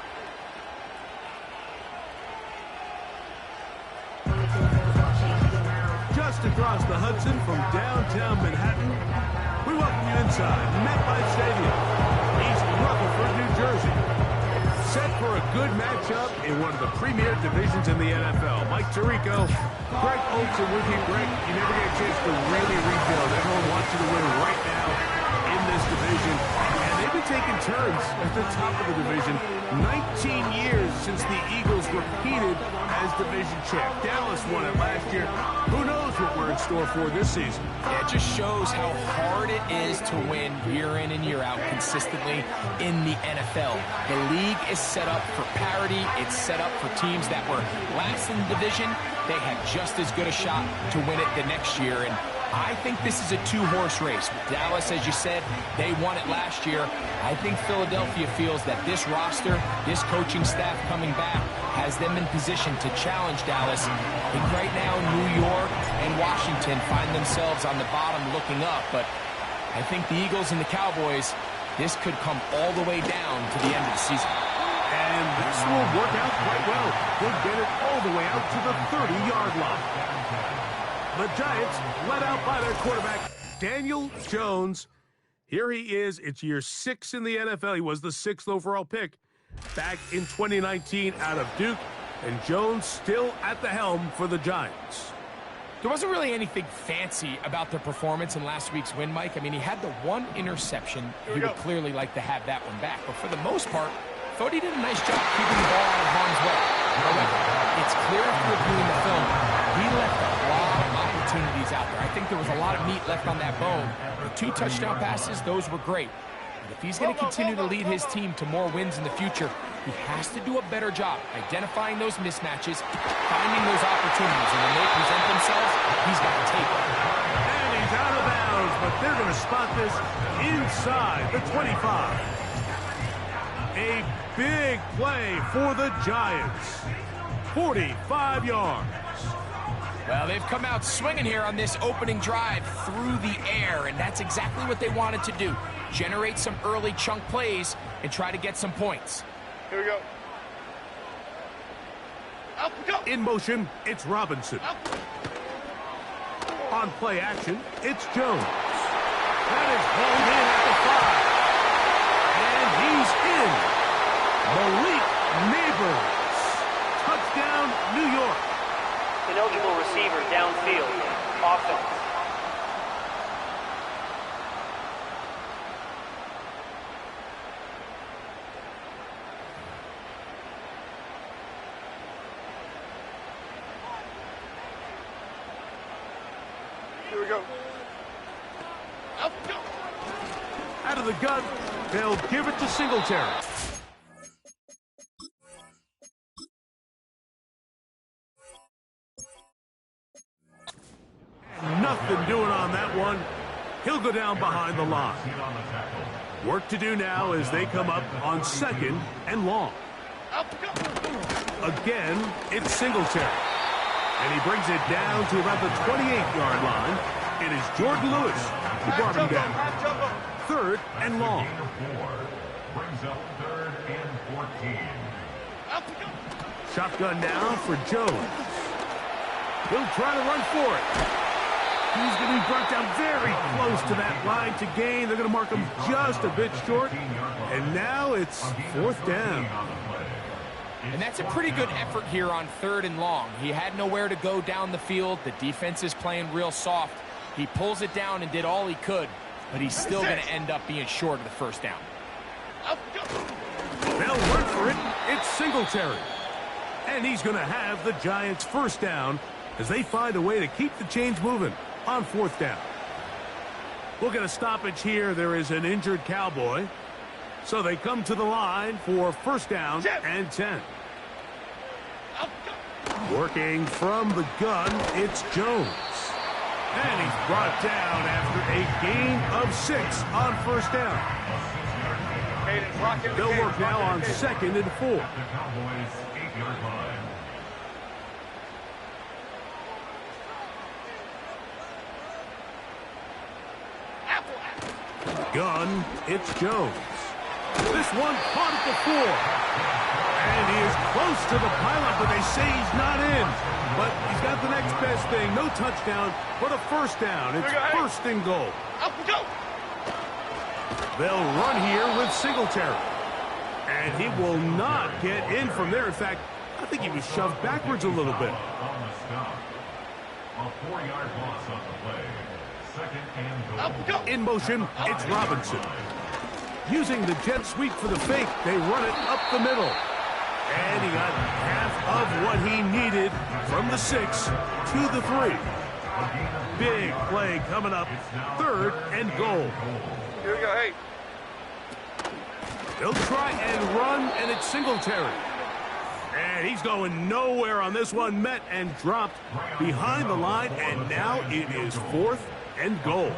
Just across the Hudson from downtown Manhattan, we welcome you inside MetLife Stadium, East Rutherford, New Jersey. Set for a good matchup in one of the premier divisions in the NFL. Mike Tirico, Greg Olson with you. Greg, you never get a chance to really rebuild. Everyone wants you to win right now in this division. And they've been taking turns at the top of the division. 19 years since the Eagles repeated as division champ. Dallas won it last year. Who knows what we're in store for this season? Yeah, it just shows how hard it is to win year in and year out consistently in the NFL. The league is set up for parity. It's set up for teams that were last in the division. They have just as good a shot to win it the next year. And I think this is a two-horse race. Dallas, as you said, they won it last year. I think Philadelphia feels that this roster, this coaching staff coming back, has them in position to challenge Dallas. I think right now New York and Washington find themselves on the bottom looking up, but I think the Eagles and the Cowboys, this could come all the way down to the end of the season. And this will work out quite well. He'll get it all the way out to the 30-yard line. The Giants led out by their quarterback, Daniel Jones. Here he is. It's year 6 in the NFL. He was the 6th overall pick back in 2019 out of Duke. And Jones still at the helm for the Giants. There wasn't really anything fancy about their performance in last week's win, Mike. I mean, he had the one interception. He would clearly like to have that one back. But for the most part, I thought he did a nice job keeping the ball out of harm's way. However, it's clear after reviewing the film, he left a lot of opportunities out there. I think there was a lot of meat left on that bone. The 2 touchdown passes, those were great. But if he's going to continue to lead his team to more wins in the future, he has to do a better job identifying those mismatches, finding those opportunities, and when they present themselves, he's got to take them. And he's out of bounds, but they're going to spot this inside the 25. A big play for the Giants. 45 yards. Well, they've come out swinging here on this opening drive through the air, and that's exactly what they wanted to do. Generate some early chunk plays and try to get some points. Here we go. Up we go. In motion, it's Robinson. On play action, it's Jones. That is hauled in at the 5. And he's in. Malik Neighbors. Touchdown, New York. Ineligible receiver downfield. Offense. Here we go. Up we go. Out of the gun, they'll give it to Singletary. Nothing doing on that one. He'll go down behind the line. Work to do now as they come up on 2nd and long. Again, it's Singletary. And he brings it down to about the 28-yard line. It is Jordan Lewis who brought him down. 3rd and long. Brings up 3rd and 14. Shotgun now for Jones. He'll try to run for it. He's going to be brought down very close to that line to gain. They're going to mark him just a bit short. And now it's 4th down. And that's a pretty good effort here on 3rd and long. He had nowhere to go down the field. The defense is playing real soft. He pulls it down and did all he could, but he's still going to end up being short of the 1st down. They'll run for it. It's Singletary. And he's going to have the Giants' 1st down as they find a way to keep the chains moving on 4th down. We'll get a stoppage here. There is an injured Cowboy. So they come to the line for 1st down and 10. Working from the gun, it's Jones. And he's brought down after a gain of 6 on 1st down. They'll work now on 2nd and 4. Gun, it's Jones. This one caught at the 4. And he is close to the pylon, but they say he's not in. But he's got the next best thing. No touchdown, but a 1st down. It's 1st and goal. Up we go. They'll run here with Singletary. And he will not get in from there. In fact, I think he was shoved backwards a little bit. On the stop. A 4-yard loss on the play. 2nd and goal. Up we go. In motion, it's Robinson. Using the jet sweep for the fake, they run it up the middle. And he got half of what he needed from the 6 to the 3. Big play coming up, 3rd and goal. Here we go, hey. They'll try and run, and it's Singletary. And he's going nowhere on this one. Met and dropped behind the line, and now it is 4th and goal.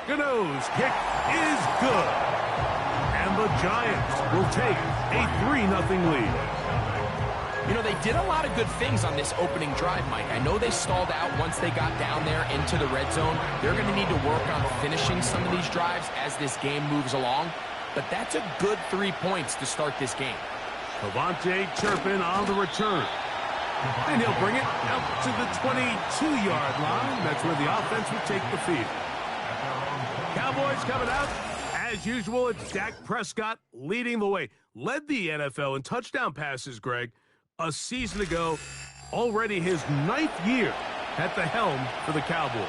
Gano's kick is good. And the Giants will take a 3-0 lead. You know, they did a lot of good things on this opening drive, Mike. I know they stalled out once they got down there into the red zone. They're going to need to work on finishing some of these drives as this game moves along. But that's a good 3 points to start this game. Cavante Turpin on the return. And he'll bring it out to the 22-yard line. That's where the offense will take the field. Cowboys coming out. As usual, it's Dak Prescott leading the way. Led the NFL in touchdown passes, Greg, a season ago. Already his 9th year at the helm for the Cowboys.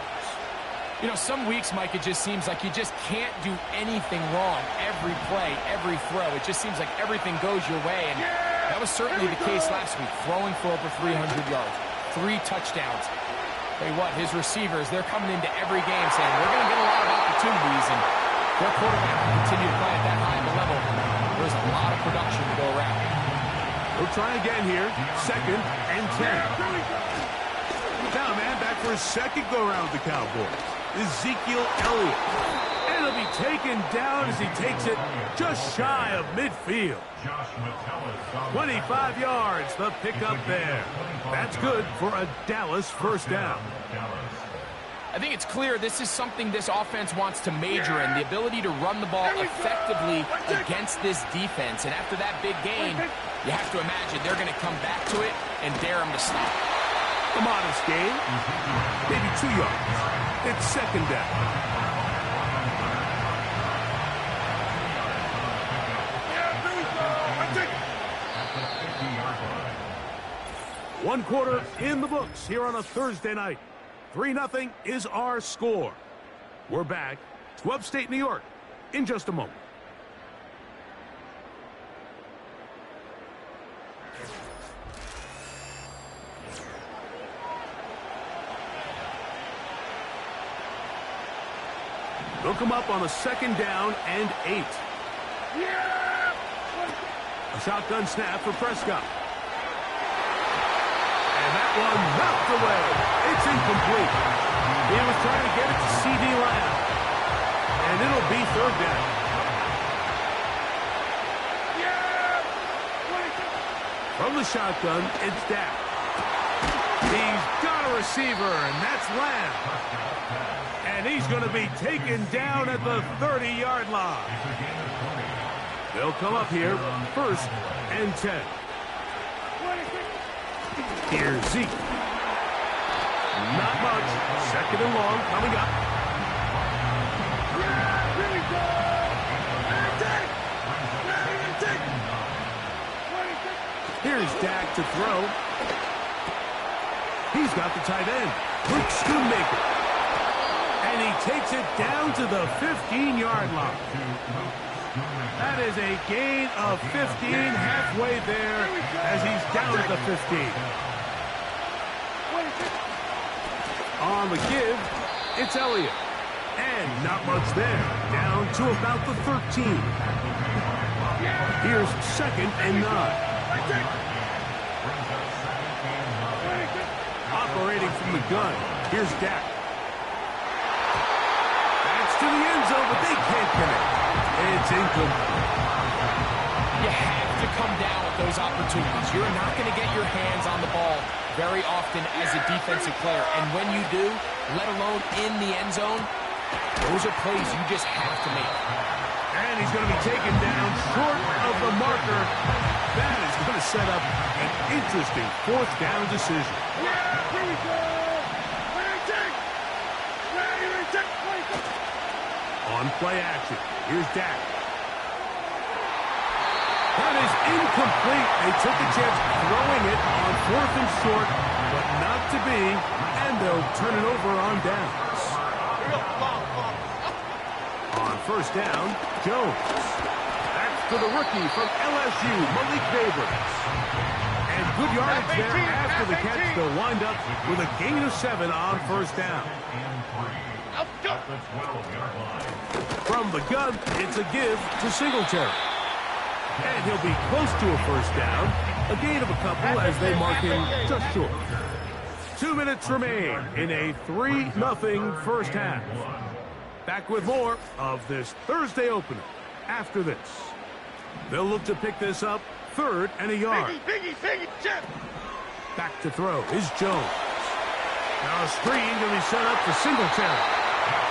You know, some weeks, Mike, it just seems like you just can't do anything wrong. Every play, every throw, it just seems like everything goes your way. And that was certainly the case last week, throwing for over 300 yards, 3 touchdowns. Tell you what, his receivers, they're coming into every game saying, we're going to get a lot of opportunities, and their quarterback will continue to play at that high of a level. There's a lot of production to go around. We'll try again here, 2nd and 10. Now, man, back for his second go-around with the Cowboys. Ezekiel Elliott. And it'll be taken down as he takes it just shy of midfield. 25 yards, the pickup there. That's good for a Dallas first down. I think it's clear this is something this offense wants to major in, the ability to run the ball effectively against this defense. And after that big gain, you have to imagine they're going to come back to it and dare them to stop. A modest gain, maybe 2 yards. It's 2nd down. One quarter in the books here on a Thursday night. 3-0 is our score. We're back to upstate New York in just a moment. They'll come up on a 2nd down and 8. A shotgun snap for Prescott. And that one knocked away. It's incomplete. He was trying to get it to C.D. Lamb. And it'll be 3rd down. From the shotgun, it's Dak. He's got a receiver, and that's Lamb. And he's going to be taken down at the 30-yard line. They'll come up here, 1st and 10. Here's Zeke. Not much. 2nd and long coming up. Here's Dak to throw. He's got the tight end, Luke Schoonmaker. And he takes it down to the 15-yard line. That is a gain of 15 halfway there as he's down at the 15. On the give, it's Elliott. And not much there. Down to about the 13. Here's 2nd and 9. Operating from the gun. Here's Dak. That's to the end zone, but they can't connect. It's incomplete. You have to come down with those opportunities. You're not going to get your hands on the ball very often as a defensive player. And when you do, let alone in the end zone, those are plays you just have to make. And he's going to be taken down short of the marker. That is going to set up an interesting 4th down decision. On play action, here's Dak. That is incomplete. They took a chance throwing it on 4th and short, but not to be, and they'll turn it over on downs. On 1st down, Jones. That's to the rookie from LSU, Malik Nabers. And good yardage there after the catch. They'll wind up with a gain of 7 on 1st down. From the gun, it's a give to Singletary. And he'll be close to a 1st down. A gain of a couple as they mark him just short. 2 minutes remain in a 3-0 1st half. Back with more of this Thursday opener after this. They'll look to pick this up, 3rd and a yard. Biggie, Chip. Back to throw is Jones. Now a screen going to be set up to Singletary.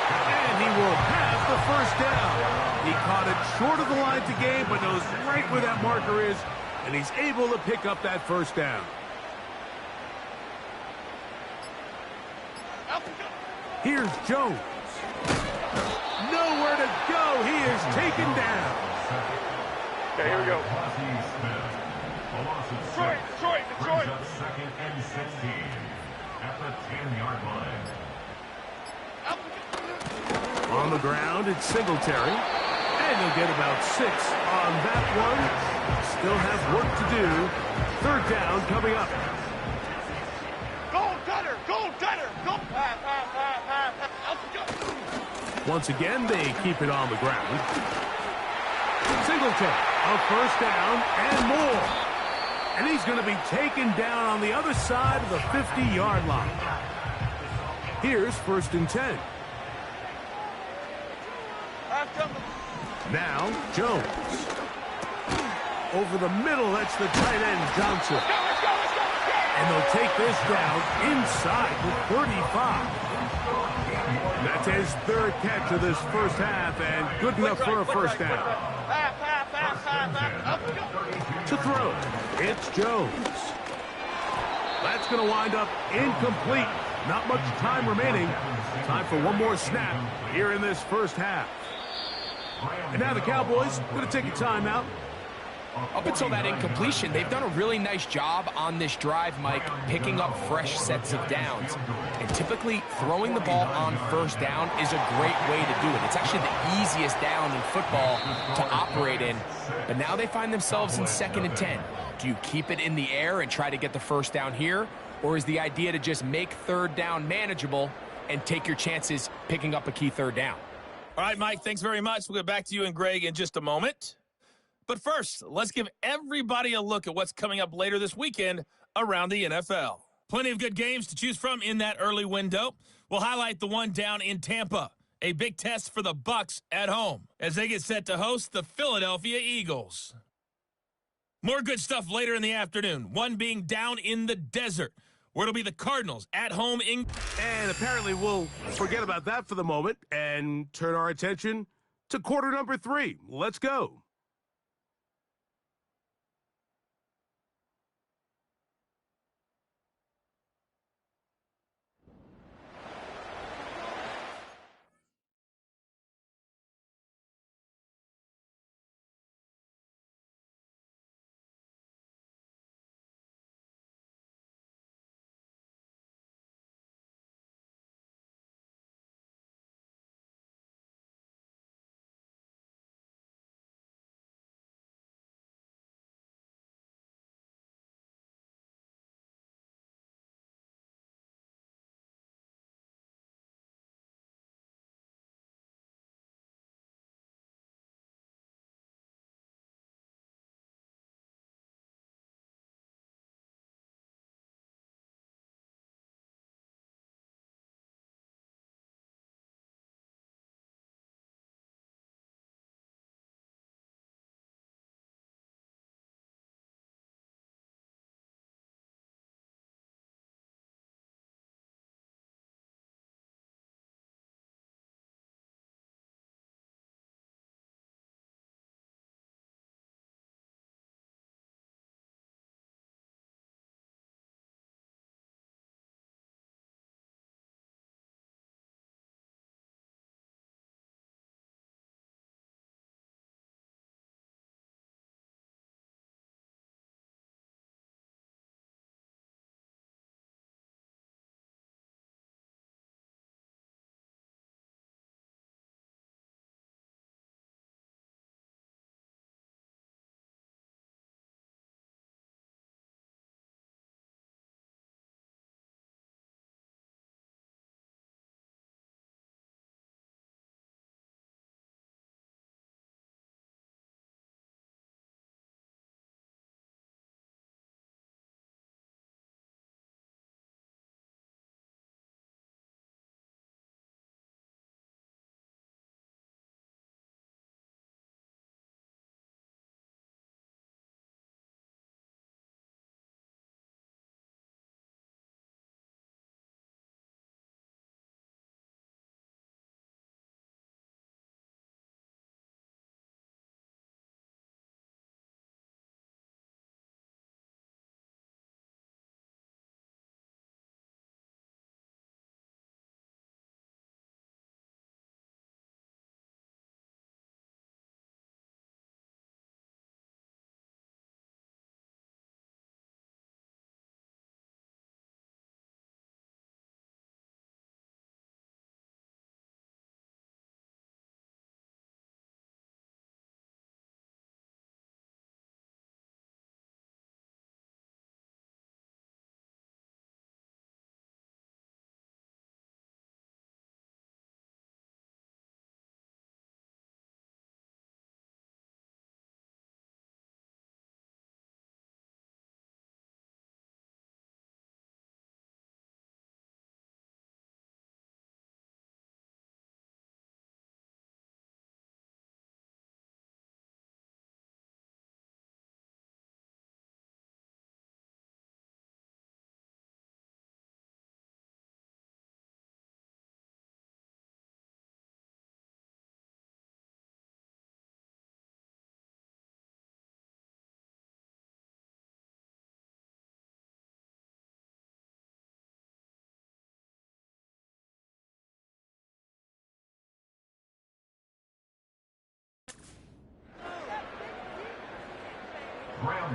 And he will have the first down. He caught it short of the line to gain, but knows right where that marker is, and he's able to pick up that first down. Here's Jones. Nowhere to go. He is taken down. Okay, here we go. Detroit. Second and 16 at the 10-yard line. On the ground, it's Singletary. And he'll get about 6 on that one. Still has work to do. 3rd down coming up. Gold cutter. Once again, they keep it on the ground. Singletary, a first down and more. And he's going to be taken down on the other side of the 50-yard line. Here's 1st and 10. Now, Jones. Over the middle, that's the tight end, Johnson. And they'll take this down inside the 35. That's his 3rd catch of this first half, and good enough for a first down. To throw, it's Jones. That's going to wind up incomplete. Not much time remaining. Time for one more snap here in this first half. And now the Cowboys going to take a timeout. Up until that incompletion, they've done a really nice job on this drive, Mike, picking up fresh sets of downs. And typically, throwing the ball on first down is a great way to do it. It's actually the easiest down in football to operate in. But now they find themselves in 2nd and 10. Do you keep it in the air and try to get the first down here? Or is the idea to just make 3rd down manageable and take your chances picking up a key 3rd down? All right, Mike, thanks very much. We'll get back to you and Greg in just a moment. But first, let's give everybody a look at what's coming up later this weekend around the NFL. Plenty of good games to choose from in that early window. We'll highlight the one down in Tampa, a big test for the Bucs at home as they get set to host the Philadelphia Eagles. More good stuff later in the afternoon, one being down in the desert, where it'll be the Cardinals at home in... And apparently we'll forget about that for the moment and turn our attention to quarter number 3. Let's go.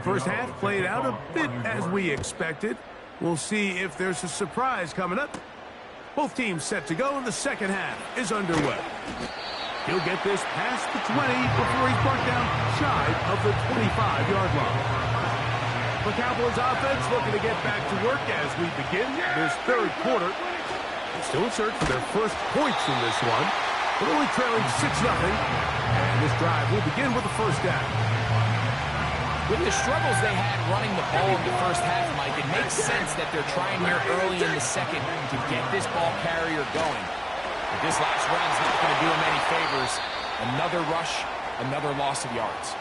First half played out a bit as we expected. We'll see if there's a surprise coming up. Both teams set to go, and the second half is underway. He'll get this past the 20 before he's brought down shy of the 25-yard line. The Cowboys offense looking to get back to work as we begin this third quarter. They're still in search for their first points in this one. They're only trailing 6-0. And this drive will begin with the first down. With the struggles they had running the ball in the first half, Mike, it makes sense that they're trying here early in the second to get this ball carrier going. But this last round's not going to do him any favors. Another rush, another loss of yards.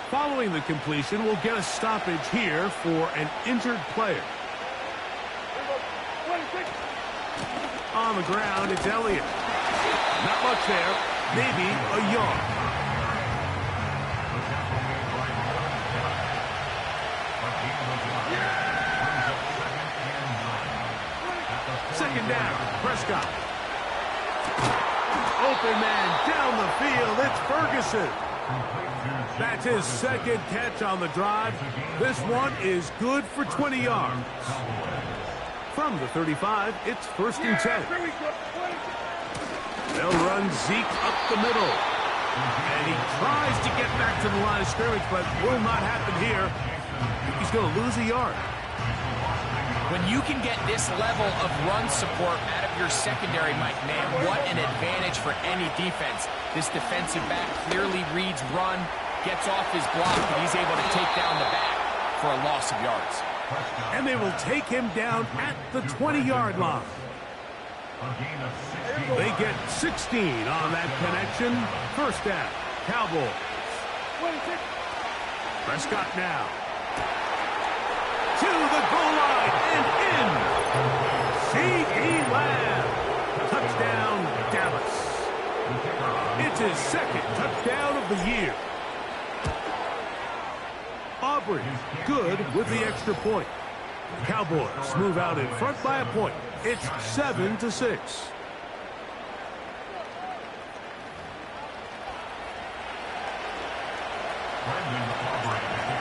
Following the completion, we'll get a stoppage here for an injured player. On the ground, it's Elliott. Not much there. Maybe a yard. Second down, Prescott. Open man down the field. It's Ferguson. That's his second catch on the drive. This one is good for 20 yards. From the 35, it's 1st and 10. They'll run Zeke up the middle. And he tries to get back to the line of scrimmage, but will not happen here. He's going to lose a yard. When you can get this level of run support out of your secondary, Mike, man, what an advantage for any defense. This defensive back clearly reads run, gets off his block, and he's able to take down the back for a loss of yards. And they will take him down at the 20-yard line. They get 16 on that connection. First down, Cowboys. Prescott now. To the goal line and in. C.E. Lamb. Touchdown, Dallas. It's his second touchdown of the year. Aubrey, good with the extra point. Cowboys move out in front by a point. It's 7-6.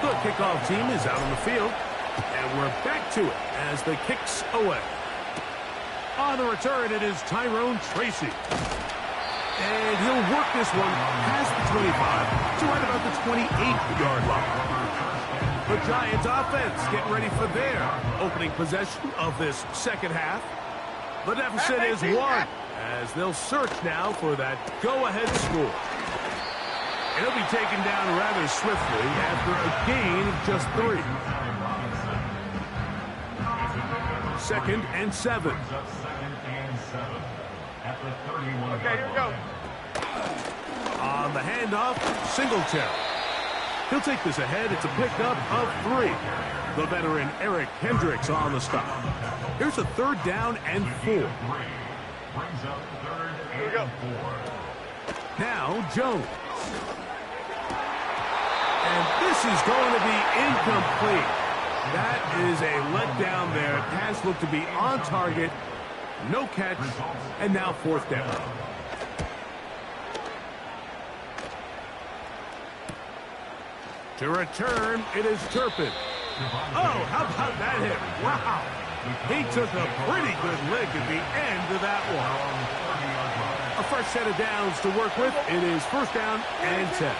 The kickoff team is out on the field. And we're back to it as the kick's away. On the return, it is Tyrone Tracy. And he'll work this one past the 25 to right about the 28-yard line. The Giants offense getting ready for their opening possession of this second half. The deficit is 1 as they'll search now for that go-ahead score. He'll be taken down rather swiftly after a gain of just 3. 2nd and 7. Okay, here we go. On the handoff, Singletary. He'll take this ahead. It's a pickup of 3. The veteran Eric Hendricks on the stop. Here's a 3rd down and 4. Here we go. Now Jones. And this is going to be incomplete. That is a letdown there. Pass looked to be on target. No catch. And now 4th down. To return, it is Turpin. Oh, how about that hit? Wow. He took a pretty good lick at the end of that one. A fresh set of downs to work with. It is 1st down and 10.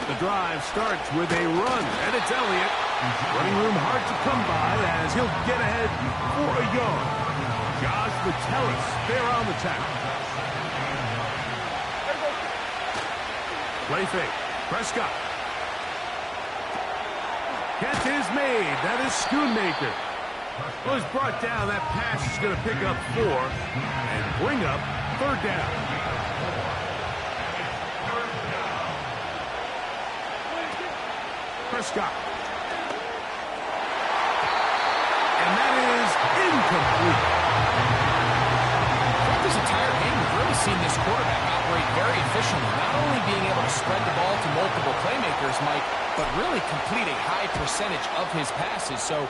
The drive starts with a run, and it's Elliott. Running room hard to come by as he'll get ahead for a yard. Josh Metellus there on the tackle. Play fake. Prescott. Catch is made. That is Schoonmaker. Was brought down. That pass is going to pick up 4 and bring up 3rd down. Prescott. And that is incomplete. Throughout this entire game, we've really seen this quarterback operate very efficiently, not only being able to spread the ball to multiple playmakers, Mike, but really complete a high percentage of his passes. So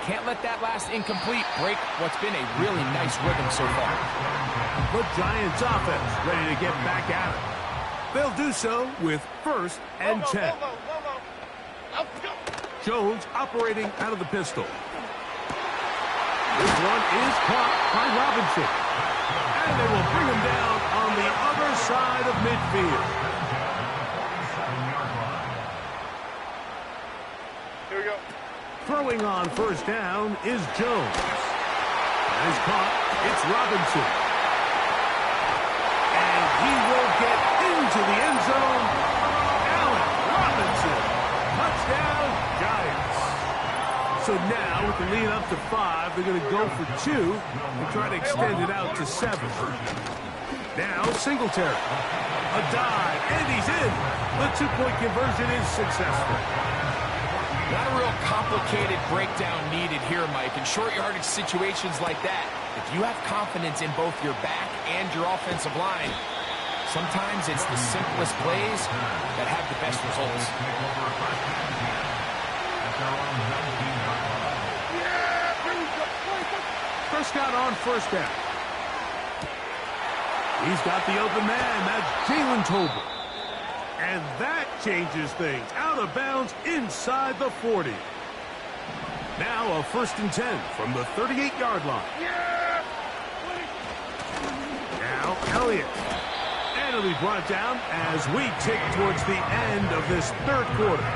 can't let that last incomplete break what's been a really nice rhythm so far. The Giants offense ready to get back at it. They'll do so with 1st and 10. Let's go. Jones operating out of the pistol. This one is caught by Robinson. And they will bring him down on the other side of midfield. Here we go. Throwing on first down is Jones. And he's caught. It's Robinson. And he will get into the end zone. Allen Robinson. Touchdown, Giants. So now, with the lead up to 5, they're going to go for 2 and try to extend it out to 7. Now, Singletary. A dive, and he's in. The 2-point conversion is successful. Not a real complicated breakdown needed here, Mike. In short yardage situations like that, if you have confidence in both your back and your offensive line, sometimes it's the simplest plays that have the best results. Prescott on first down. He's got the open man. That's Jalen Tolbert. And that changes things. Out of bounds inside the 40. Now a 1st and 10 from the 38-yard line. Now Elliott. And it'll be brought down as we tick towards the end of this 3rd quarter.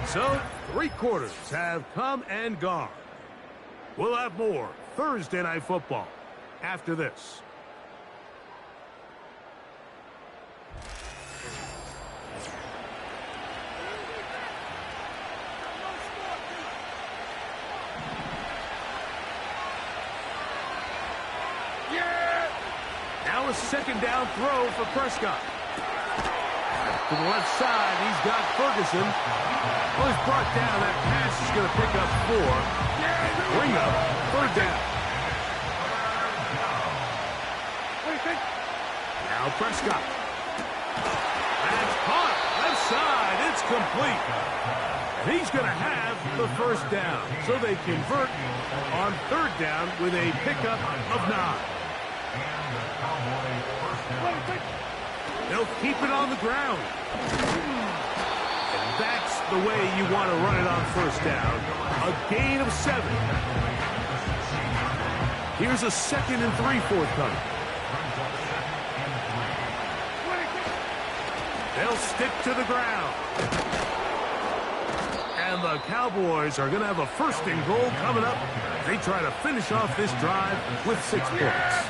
So 3 quarters have come and gone. We'll have more Thursday Night Football after this. Now a 2nd down throw for Prescott. To the left side, he's got Ferguson. Well, he's brought down. That pass is going to pick up 4. Bring up 3rd down. Now Prescott. That's caught. Left side. It's complete. And he's going to have the 1st down. So they convert on 3rd down with a pickup of 9. They'll keep it on the ground. And that's the way you want to run it on 1st down. A gain of 7. Here's a 2nd and 3 forthcoming. They'll stick to the ground. And the Cowboys are going to have a 1st and goal coming up. They try to finish off this drive with 6 points.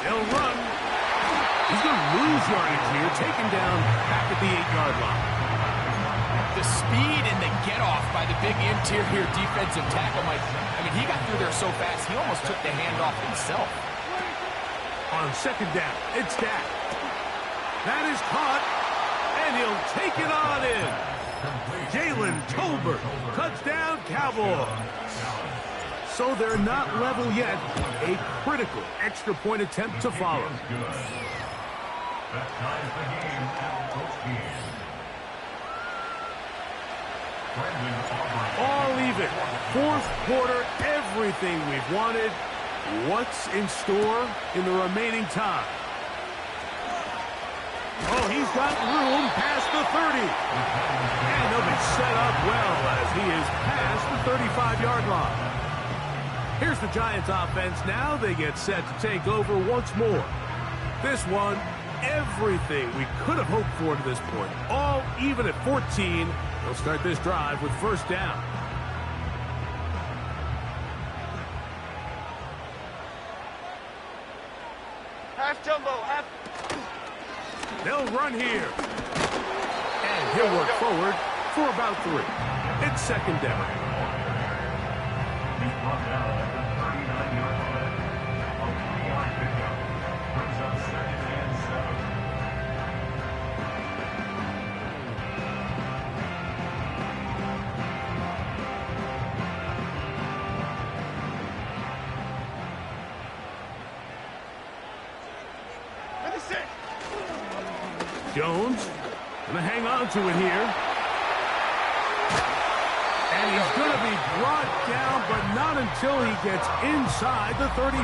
They'll run. He's going to lose yardage here, taken down back at the 8-yard line. The speed and the get-off by the big interior defensive tackle, Mike. I mean, he got through there so fast, he almost took the handoff himself. On 2nd down, it's Dak. That is caught, and he'll take it on in. Jalen Tolbert, touchdown Cowboys. So they're not level yet. A critical extra point attempt to follow. All even. 4th quarter, everything we've wanted. What's in store in the remaining time? Oh, he's got room past the 30. And he'll be set up well as he is past the 35-yard line. Here's the Giants offense now. They get set to take over once more. This one, everything we could have hoped for to this point. All even at 14. They'll start this drive with 1st down. Half jumbo, half. They'll run here. And he'll work forward for about 3. It's 2nd down. Jones going to hang on to it here. And he's going to be brought down, but not until he gets inside the 35.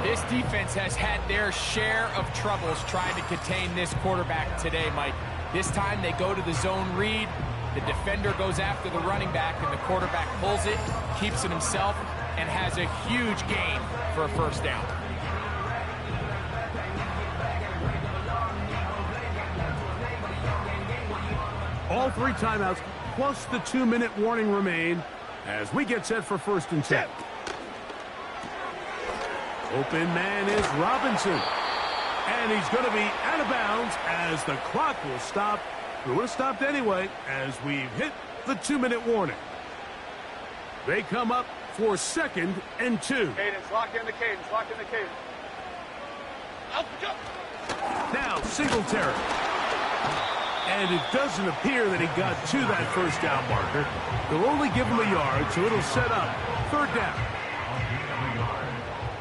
This defense has had their share of troubles trying to contain this quarterback today, Mike. This time they go to the zone read. The defender goes after the running back, and the quarterback pulls it, keeps it himself, and has a huge gain for a first down. All 3 timeouts plus the 2-minute warning remain as we get set for 1st and 10. Open man is Robinson. And he's going to be out of bounds as the clock will stop. It would have stopped anyway as we've hit the 2-minute warning. They come up for 2nd and 2. Cadence, lock in the cadence, lock in the cadence. Now Singletary. And it doesn't appear that he got to that first down marker. They'll only give him a yard, so it'll set up 3rd down.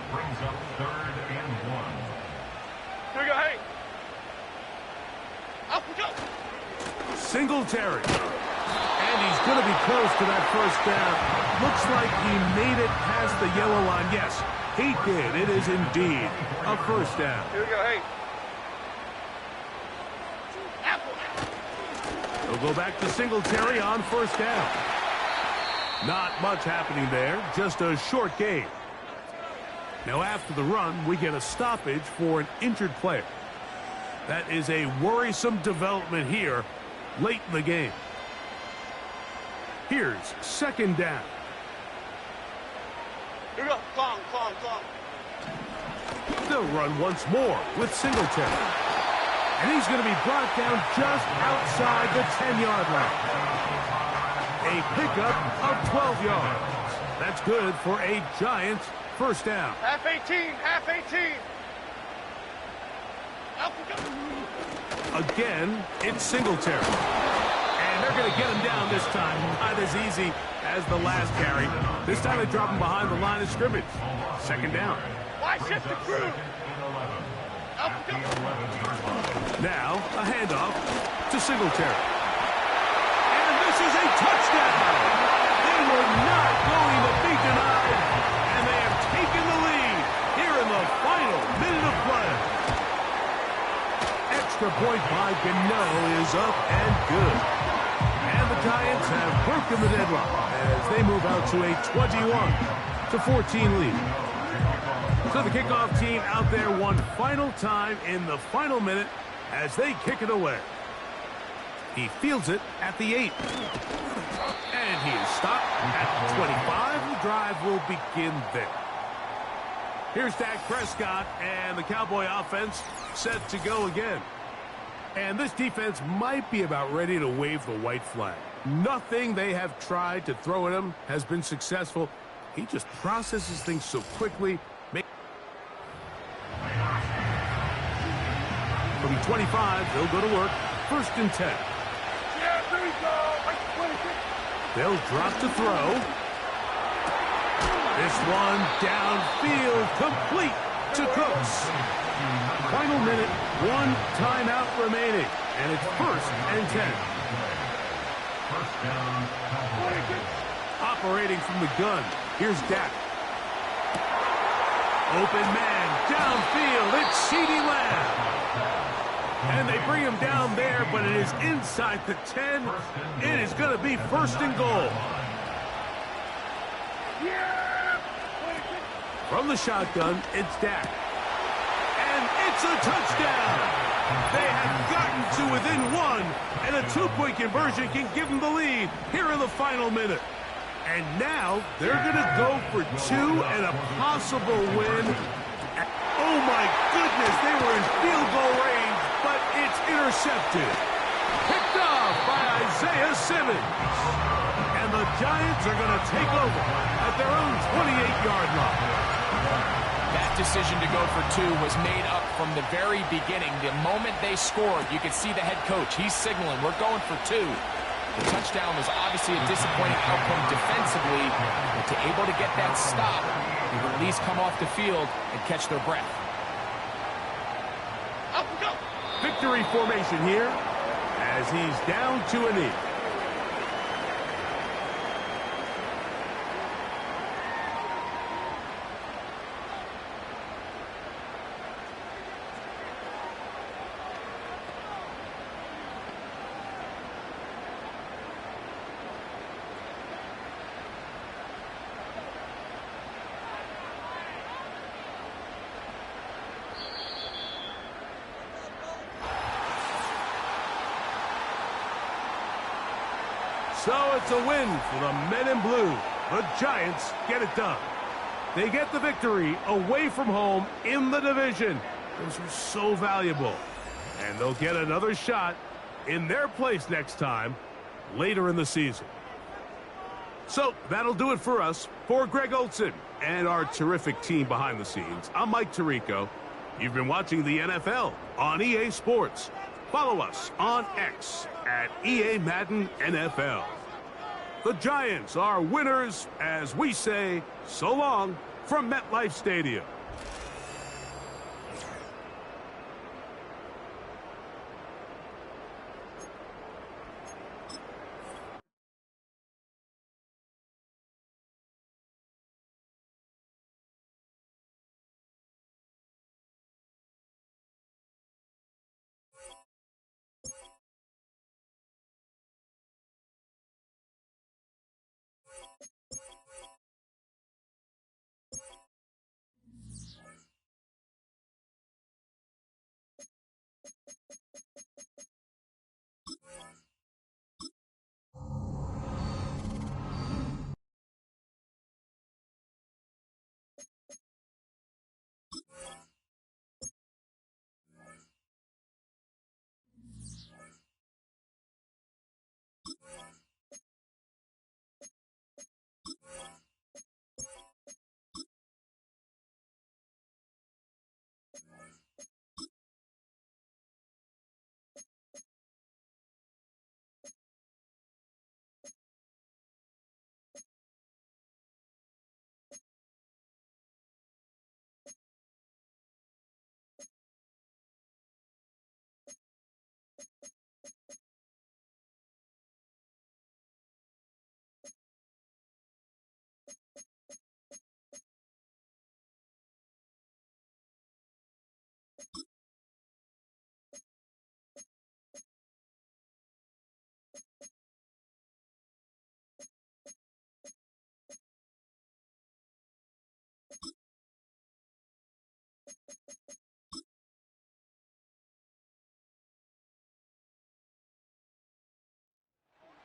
Brings up 3rd and 1. Here we go, hey. Singletary. And he's going to be close to that first down. Looks like he made it past the yellow line. Yes, he did. It is indeed a first down. Here we go, hey. They'll go back to Singletary on 1st down. Not much happening there, just a short gain. Now after the run, we get a stoppage for an injured player. That is a worrisome development here late in the game. Here's 2nd down. Here we go, clong. They'll run once more with Singletary. And he's going to be brought down just outside the 10-yard line. A pickup of 12 yards. That's good for a Giants first down. Half 18. Again, it's Singletary. And they're going to get him down this time. Not as easy as the last carry. This time they drop him behind the line of scrimmage. 2nd down. Why shift the crew? Now, a handoff to Singletary. And this is a touchdown! They were not going to be denied, and they have taken the lead here in the final minute of play. Extra point by Gano is up and good. And the Giants have broken the deadlock as they move out to a 21-14 lead. So the kickoff team out there one final time in the final minute as they kick it away. He fields it at the 8. And he is stopped at the 25. The drive will begin there. Here's Dak Prescott and the Cowboy offense set to go again. And this defense might be about ready to wave the white flag. Nothing they have tried to throw at him has been successful. He just processes things so quickly. From 25, they'll go to work. 1st and 10. Yeah, there we go. They'll drop to throw. This one downfield, complete to Cooks. Final minute, 1 timeout remaining, and it's 1st and 10. First down. Operating from the gun, here's Dak. Open man, downfield, it's CeeDee Lamb. And they bring him down there, but it is inside the 10. It is going to be 1st and goal. From the shotgun, it's Dak. And it's a touchdown. They have gotten to within 1, and a 2-point conversion can give them the lead here in the final minute. And now they're going to go for 2 and a possible win. Oh, my goodness, they were in field goal range, but it's intercepted. Picked off by Isaiah Simmons. And the Giants are going to take over at their own 28-yard line. That decision to go for 2 was made up from the very beginning. The moment they scored, you could see the head coach. He's signaling, we're going for 2. The touchdown was obviously a disappointing outcome defensively, but to able to get that stop, they would at least come off the field and catch their breath. Victory formation here as he's down to a knee. So it's a win for the men in blue. The Giants get it done. They get the victory away from home in the division. Those are so valuable. And they'll get another shot in their place next time later in the season. So that'll do it for us. For Greg Olson and our terrific team behind the scenes, I'm Mike Tirico. You've been watching the NFL on EA Sports. Follow us on X at EA Madden NFL. The Giants are winners as we say so long from MetLife Stadium.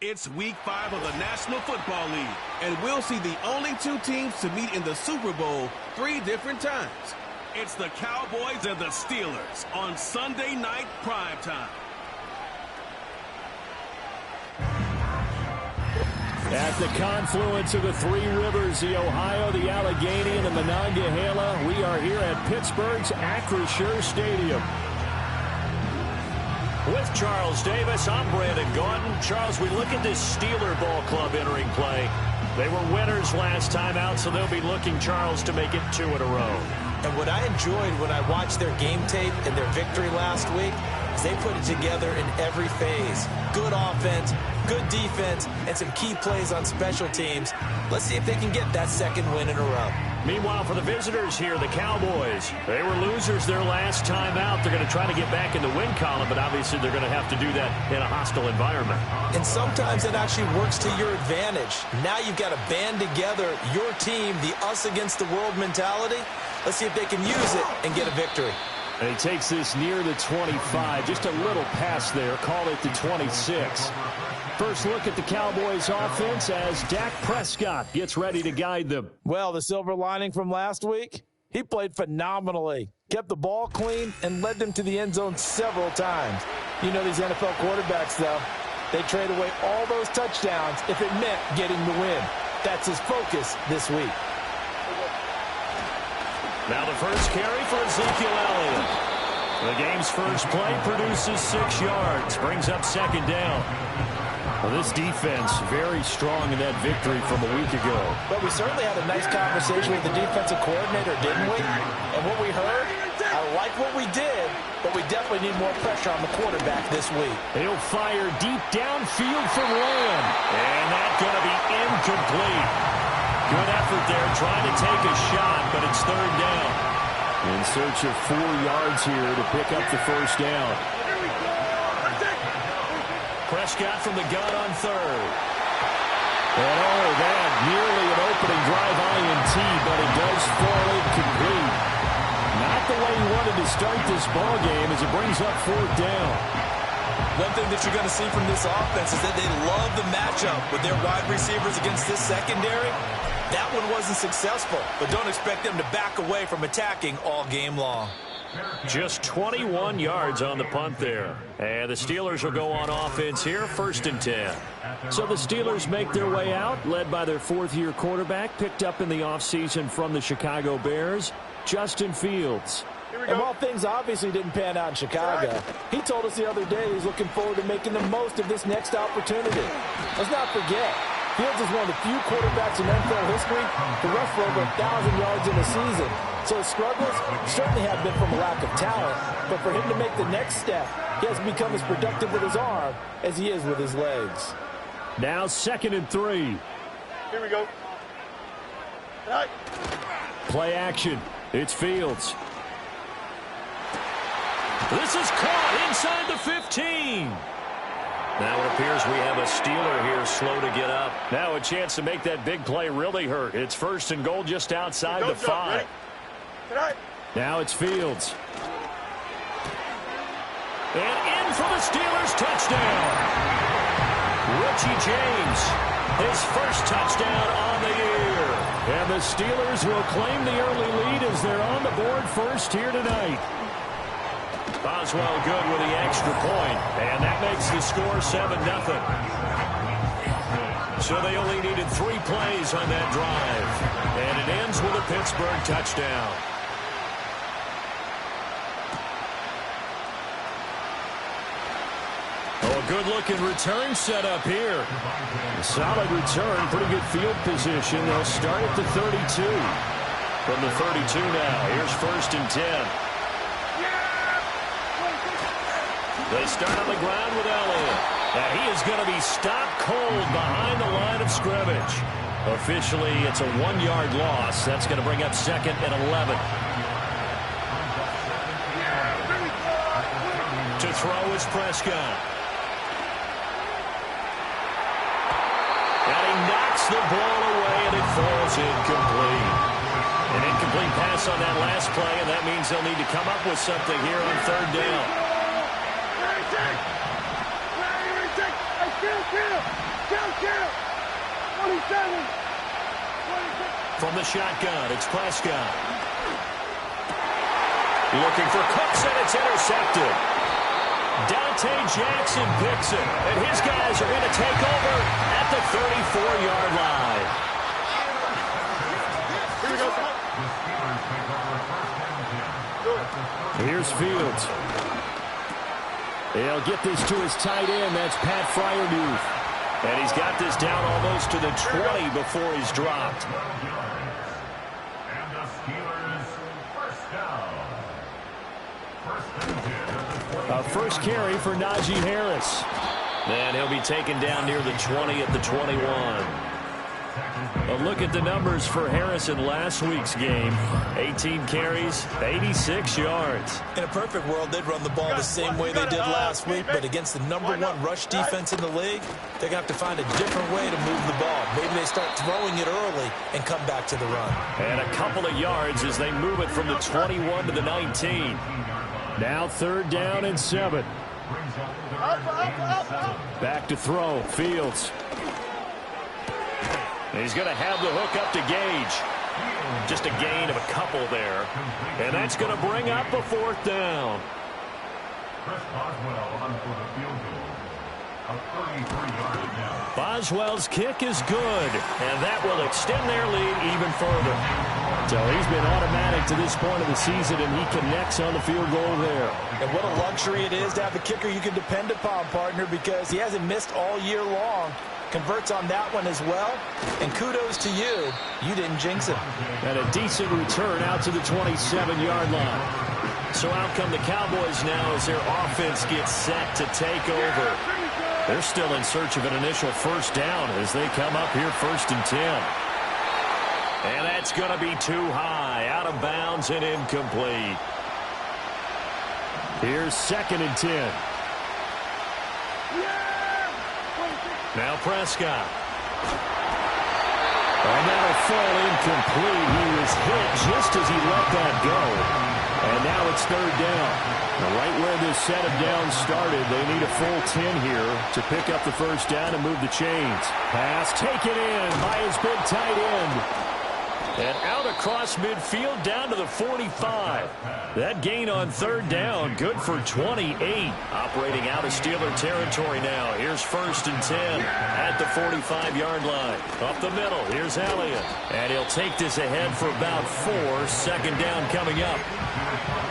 It's Week 5 of the National Football League, and we'll see the only two teams to meet in the Super Bowl 3 different times. It's the Cowboys and the Steelers on Sunday night primetime. At the confluence of the three rivers, the Ohio, the Allegheny, and the Monongahela, we are here at Pittsburgh's Acrisure Stadium. With Charles Davis, I'm Brandon Gaudin. Charles, we look at this Steeler Ball Club entering play. They were winners last time out, so they'll be looking, Charles, to make it 2 in a row. And what I enjoyed when I watched their game tape and their victory last week is they put it together in every phase. Good offense, good defense, and some key plays on special teams. Let's see if they can get that second win in a row. Meanwhile, for the visitors here, the Cowboys, they were losers their last time out. They're going to try to get back in the win column, but obviously they're going to have to do that in a hostile environment. And sometimes it actually works to your advantage. Now you've got to band together your team, the us against the world mentality. Let's see if they can use it and get a victory. And he takes this near the 25. Just a little pass there. Call it the 26. First look at the Cowboys offense as Dak Prescott gets ready to guide them. Well, the silver lining from last week, he played phenomenally. Kept the ball clean and led them to the end zone several times. You know these NFL quarterbacks, though. They trade away all those touchdowns if it meant getting the win. That's his focus this week. Now the first carry for Ezekiel Elliott. The game's first play produces 6 yards, brings up second down. Well, this defense very strong in that victory from a week ago. But we certainly had a nice conversation with the defensive coordinator, didn't we? And what we heard, I like what we did, but we definitely need more pressure on the quarterback this week. He'll fire deep downfield from Lamb. And that's going to be incomplete. Good effort there, trying to take a shot, but it's third down. In search of 4 yards here to pick up the first down. Prescott from the gun on third. And oh, that nearly an opening drive INT, but it does fall incomplete. Not the way he wanted to start this ball game as it brings up fourth down. One thing that you're going to see from this offense is that they love the matchup with their wide receivers against this secondary. That one wasn't successful, but don't expect them to back away from attacking all game long. Just 21 yards on the punt there. And the Steelers will go on offense here, 1st and 10. So the Steelers make their way out, led by their 4th-year quarterback, picked up in the offseason from the Chicago Bears, Justin Fields. And while things obviously didn't pan out in Chicago, he told us the other day he's looking forward to making the most of this next opportunity. Let's not forget, Fields is one of the few quarterbacks in NFL history to rush for over 1,000 yards in a season. So his struggles certainly have been from a lack of talent, but for him to make the next step, he has become as productive with his arm as he is with his legs. Now 2nd and 3. Here we go. Right. Play action. It's Fields. This is caught inside the 15. Now it appears we have a Steeler here slow to get up. Now a chance to make that big play really hurt. It's 1st and goal just outside the 5. Right. Now it's Fields. And in for the Steelers touchdown. Richie James, his first touchdown on the year. And the Steelers will claim the early lead as they're on the board first here tonight. Boswell good with the extra point, and that makes the score 7-0. So they only needed 3 plays on that drive, and it ends with a Pittsburgh touchdown. Oh, a good-looking return set up here. A solid return, pretty good field position. They'll start at the 32. From the 32 now, here's 1st and 10. They start on the ground with Elliott. Now he is going to be stopped cold behind the line of scrimmage. Officially, it's a 1-yard loss. That's going to bring up 2nd and 11. To throw is Prescott. And he knocks the ball away, and it falls incomplete. An incomplete pass on that last play, and that means they'll need to come up with something here on 3rd down. From the shotgun, it's Prescott. Looking for Cooks, and it's intercepted. Dante Jackson picks it, and his guys are going to take over at the 34-yard line. Here's Fields. He'll get this to his tight end. That's Pat Fryermuth. And he's got this down almost to the 20 before he's dropped. And the Steelers first down. A first carry for Najee Harris. And he'll be taken down near the 20 at the 21. A look at the numbers for Harris in last week's game. 18 carries, 86 yards. In a perfect world, they'd run the ball the same way they did last week, but against the #1 rush defense in the league, they're going to have to find a different way to move the ball. Maybe they start throwing it early and come back to the run. And a couple of yards as they move it from the 21 to the 19. Now 3rd down and 7. Back to throw, Fields. He's going to have the hook up to Gage. Just a gain of a couple there. And that's going to bring up a 4th down. Boswell's kick is good, and that will extend their lead even further. So he's been automatic to this point of the season, and he connects on the field goal there. And what a luxury it is to have a kicker you can depend upon, partner, because he hasn't missed all year long. Converts on that one as well, and kudos to you. You didn't jinx him. And a decent return out to the 27-yard line. So out come the Cowboys now as their offense gets set to take over. They're still in search of an initial first down as they come up here 1st and 10. And that's going to be too high, out of bounds and incomplete. Here's 2nd and 10. Now Prescott. And that'll fall incomplete. He was hit just as he let that go. And now it's 3rd down. Right where have this set of downs started. They need a full 10 here to pick up the first down and move the chains. Pass taken in by his big tight end. And out across midfield down to the 45. That gain on third down, good for 28. Operating out of Steeler territory now. Here's 1st and 10 at the 45-yard line. Up the middle, here's Elliott. And he'll take this ahead for about 4. 2nd down coming up.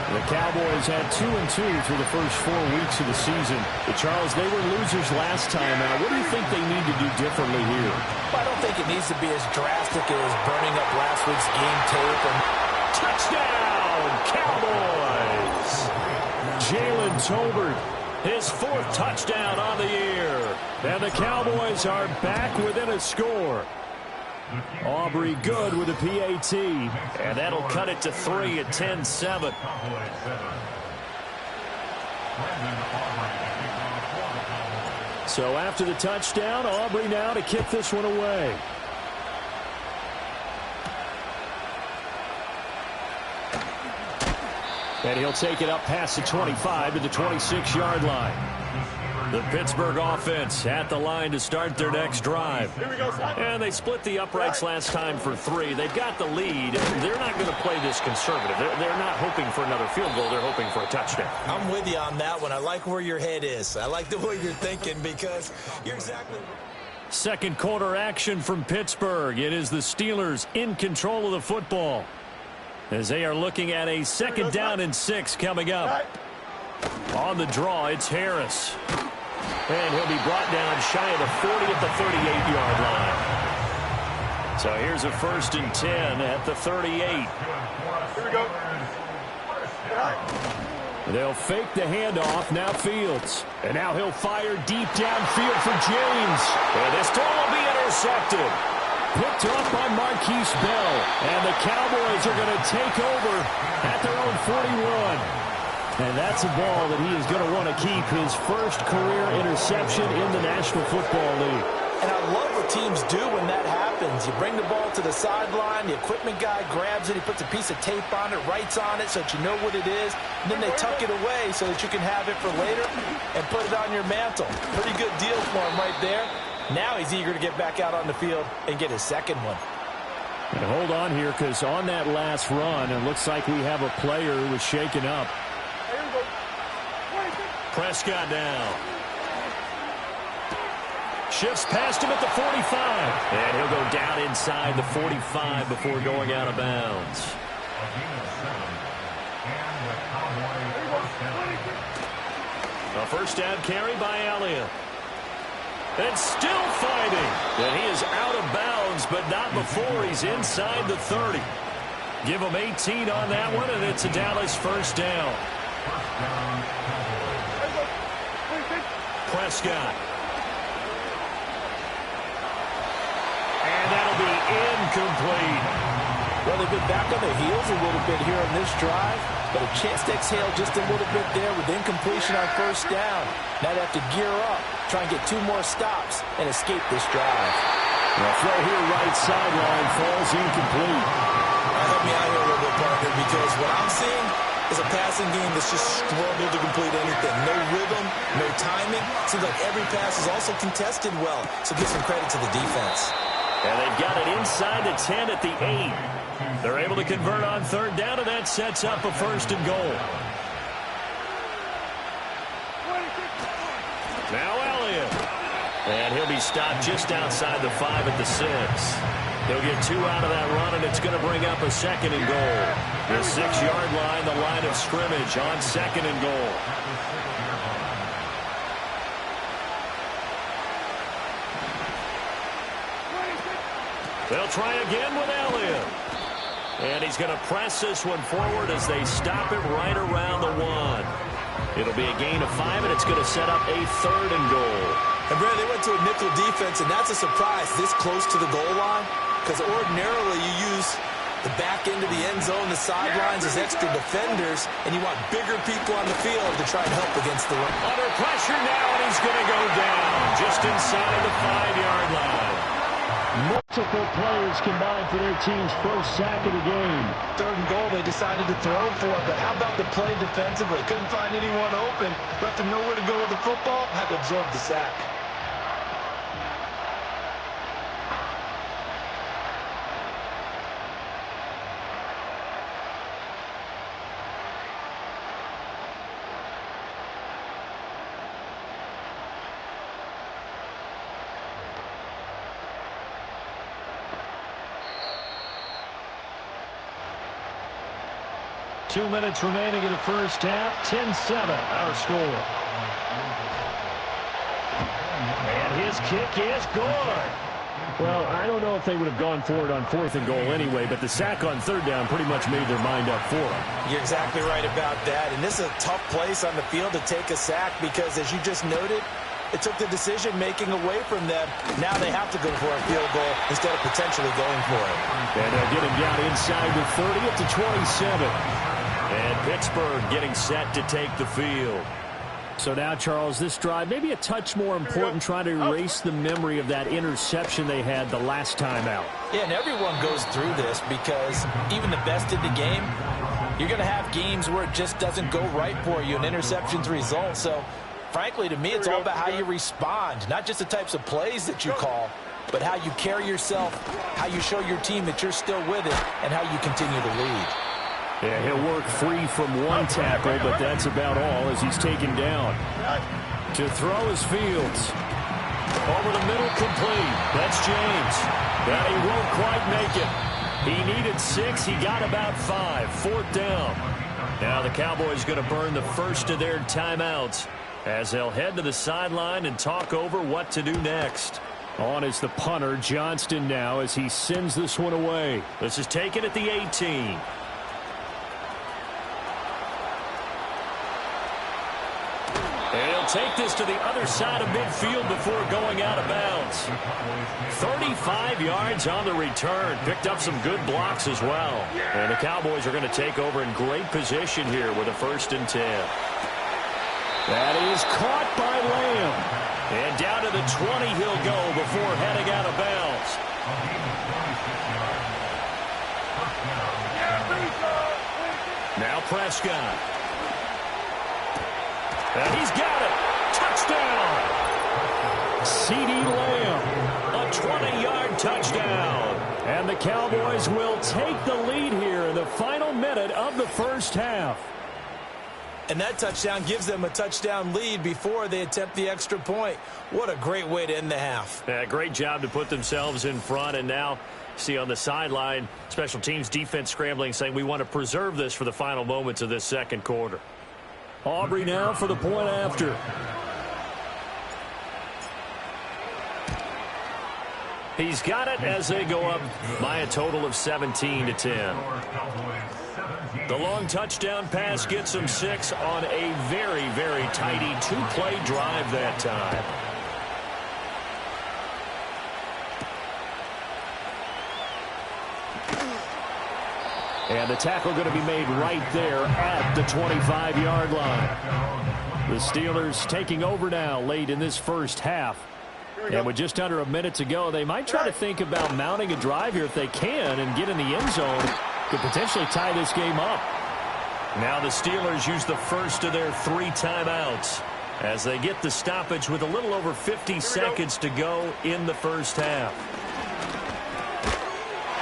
The Cowboys had 2-2 through the first 4 weeks of the season. But Charles, they were losers last time out. What do you think they need to do differently here? I don't think it needs to be as drastic as burning up last week's game tape. Touchdown, Cowboys! Jalen Tolbert, his 4th touchdown on the year. And the Cowboys are back within a score. Aubrey good with a PAT. And that'll cut it to 3 at 10-7. So after the touchdown, Aubrey now to kick this one away. And he'll take it up past the 25 to the 26-yard line. The Pittsburgh offense at the line to start their next drive. And they split the uprights last time for 3. They've got the lead. They're not going to play this conservative. They're not hoping for another field goal. They're hoping for a touchdown. I'm with you on that one. I like where your head is. I like the way you're thinking because you're exactly... Second quarter action from Pittsburgh. It is the Steelers in control of the football as they are looking at a 2nd down and 6 coming up. On the draw, it's Harris. And he'll be brought down shy of the 40 at the 38-yard line. So here's a 1st and 10 at the 38. Here we go. They'll fake the handoff. Now Fields. And now he'll fire deep downfield for James. And this throw will be intercepted. Picked off by Marquise Bell. And the Cowboys are going to take over at their own 41. And that's a ball that he is going to want to keep, his first career interception in the National Football League. And I love what teams do when that happens. You bring the ball to the sideline, the equipment guy grabs it, he puts a piece of tape on it, writes on it so that you know what it is, and then they tuck it away so that you can have it for later and put it on your mantle. Pretty good deal for him right there. Now he's eager to get back out on the field and get his 2nd one. And hold on here, because on that last run, it looks like we have a player who was shaken up. Prescott down. Shifts past him at the 45. And he'll go down inside the 45 before going out of bounds. A 1st down carry by Elliott. And still fighting. And he is out of bounds, but not before he's inside the 30. Give him 18 on that one, and it's a Dallas 1st down. Prescott. And that'll be incomplete. Well, they've been back on their heels a little bit here on this drive, but a chance to exhale just a little bit there with incompletion on 1st down. Now they have to gear up, try and get 2 more stops, and escape this drive. The throw here right sideline falls incomplete. Help me out here a little bit, partner, because what I'm seeing is a passing game that's just struggled to complete anything. No rhythm, no timing. Seems like every pass is also contested well, so give some credit to the defense. And they've got it inside the 10 at the 8. They're able to convert on 3rd down, and that sets up a 1st and goal. Now Elliott. And he'll be stopped just outside the 5 at the 6. He'll get 2 out of that run, and it's going to bring up a 2nd and goal. The 6-yard line, the line of scrimmage on 2nd and goal. They'll try again with Elliott. And he's going to press this one forward as they stop it right around the 1. It'll be a gain of 5, and it's going to set up a 3rd and goal. And, Brad, they went to a nickel defense, and that's a surprise this close to the goal line, because ordinarily you use the back end of the end zone, the sidelines as extra defenders, and you want bigger people on the field to try and help against the run. Under pressure now, and he's going to go down just inside the 5-yard line. Multiple players combined for their team's first sack of the game. 3rd and goal, they decided to throw for it, but how about the play defensively? Couldn't find anyone open, left him nowhere to go with the football, had to absorb the sack. Two minutes remaining in the first half. 10-7, our score. And his kick is good. Well, I don't know if they would have gone for it on 4th and goal anyway, but the sack on 3rd down pretty much made their mind up for it. You're exactly right about that. And this is a tough place on the field to take a sack because, as you just noted, it took the decision-making away from them. Now they have to go for a field goal instead of potentially going for it. And they'll get him down inside the 30 at the 27. And Pittsburgh getting set to take the field. So now, Charles, this drive maybe a touch more important, trying to erase the memory of that interception they had the last time out. Yeah, and everyone goes through this because even the best in the game, you're going to have games where it just doesn't go right for you, and interceptions result. So, frankly, to me, it's all about how you respond, not just the types of plays that you call, but how you carry yourself, how you show your team that you're still with it, and how you continue to lead. Yeah, he'll work free from one tackle, but that's about all as he's taken down. To throw is Fields. Over the middle, complete. That's James. But he won't quite make it. He needed 6. He got about 5. 4th down. Now the Cowboys going to burn the first of their timeouts as they'll head to the sideline and talk over what to do next. On is the punter, Johnston, now as he sends this one away. This is taken at the 18. And he'll take this to the other side of midfield before going out of bounds. 35 yards on the return. Picked up some good blocks as well. And the Cowboys are going to take over in great position here with a 1st and 10. That is caught by Lamb. And down to the 20 he'll go before heading out of bounds. Now Prescott. And he's got it. Touchdown. CeeDee Lamb. A 20-yard touchdown. And the Cowboys will take the lead here in the final minute of the first half. And that touchdown gives them a touchdown lead before they attempt the extra point. What a great way to end the half. Yeah, great job to put themselves in front. And now, see on the sideline, special teams defense scrambling, saying we want to preserve this for the final moments of this second quarter. Aubrey now for the point after. He's got it as they go up by a total of 17-10. The long touchdown pass gets them 6 on a very, very tidy 2-play drive that time. And the tackle going to be made right there at the 25-yard line. The Steelers taking over now late in this first half. And with just under a minute to go, they might try to think about mounting a drive here if they can and get in the end zone to potentially tie this game up. Now the Steelers use the first of their 3 timeouts as they get the stoppage with a little over 50 seconds to go in the first half.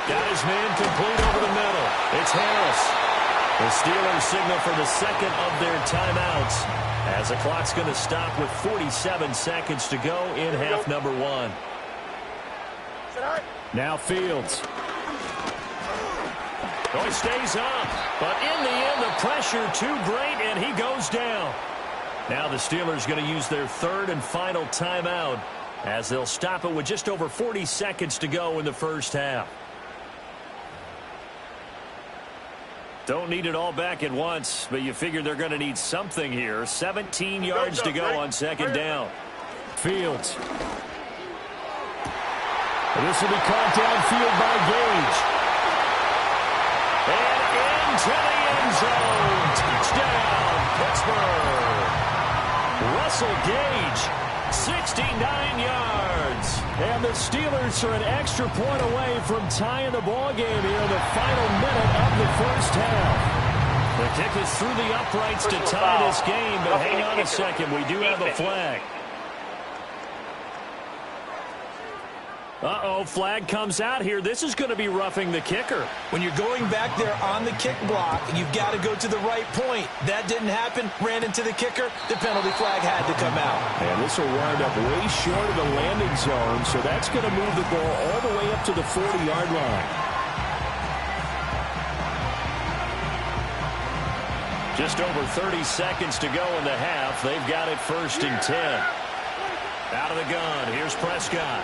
Got his man complete over the middle. It's Harris. The Steelers signal for the second of their timeouts as the clock's going to stop with 47 seconds to go in half number 1. Now Fields. Oh, he stays up. But in the end, the pressure too great, and he goes down. Now the Steelers going to use their 3rd and final timeout as they'll stop it with just over 40 seconds to go in the first half. Don't need it all back at once, but you figure they're going to need something here. 17 yards to go on 2nd down. Fields. And this will be caught downfield by Gage. And into the end zone. Touchdown, Pittsburgh. Russell Gage 69 yards. And the Steelers are an extra point away from tying the ball game here in the final minute of the first half. The kick is through the uprights to tie this game, but hang on a second. We do have a flag. Uh-oh, flag comes out here. This is going to be roughing the kicker. When you're going back there on the kick block, you've got to go to the right point. That didn't happen. Ran into the kicker. The penalty flag had to come out. And this will wind up way short of the landing zone, so that's going to move the ball all the way up to the 40-yard line. Just over 30 seconds to go in the half. They've got it 1st and 10. Out of the gun. Here's Prescott.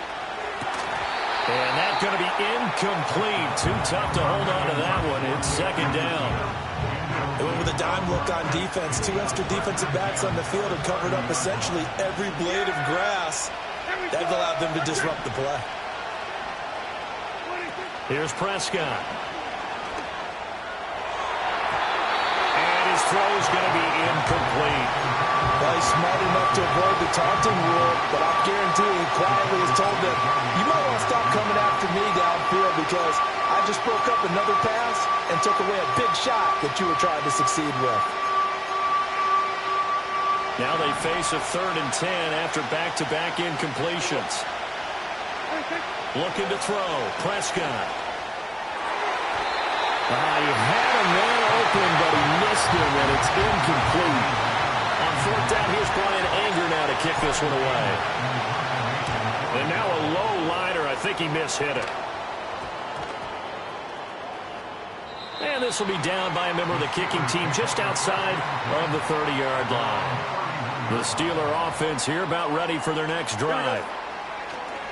And that's going to be incomplete. Too tough to hold on to that one. It's 2nd down. They went with a dime look on defense. 2 extra defensive backs on the field and covered up essentially every blade of grass. That allowed them to disrupt the play. Here's Prescott. And his throw is going to be incomplete. Well, he's smart enough to avoid the taunting rule, but I guarantee he quietly has told them, you might want to stop coming after me downfield because I just broke up another pass and took away a big shot that you were trying to succeed with. Now they face a 3rd and 10 after back-to-back incompletions. Looking to throw. Prescott. He had a man open, but he missed him, and it's incomplete. On 4th down, here's Brian Anger now to kick this one away. And now a low liner. I think he mishit it. And this will be down by a member of the kicking team just outside of the 30-yard line. The Steeler offense here about ready for their next drive.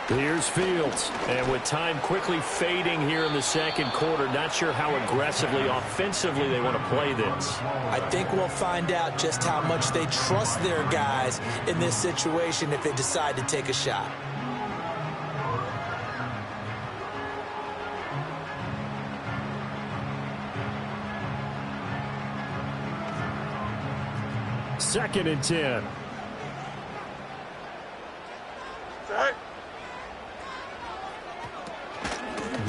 Here's Fields. And with time quickly fading here in the 2nd quarter, not sure how aggressively, offensively they want to play this. I think we'll find out just how much they trust their guys in this situation if they decide to take a shot. Second and 10.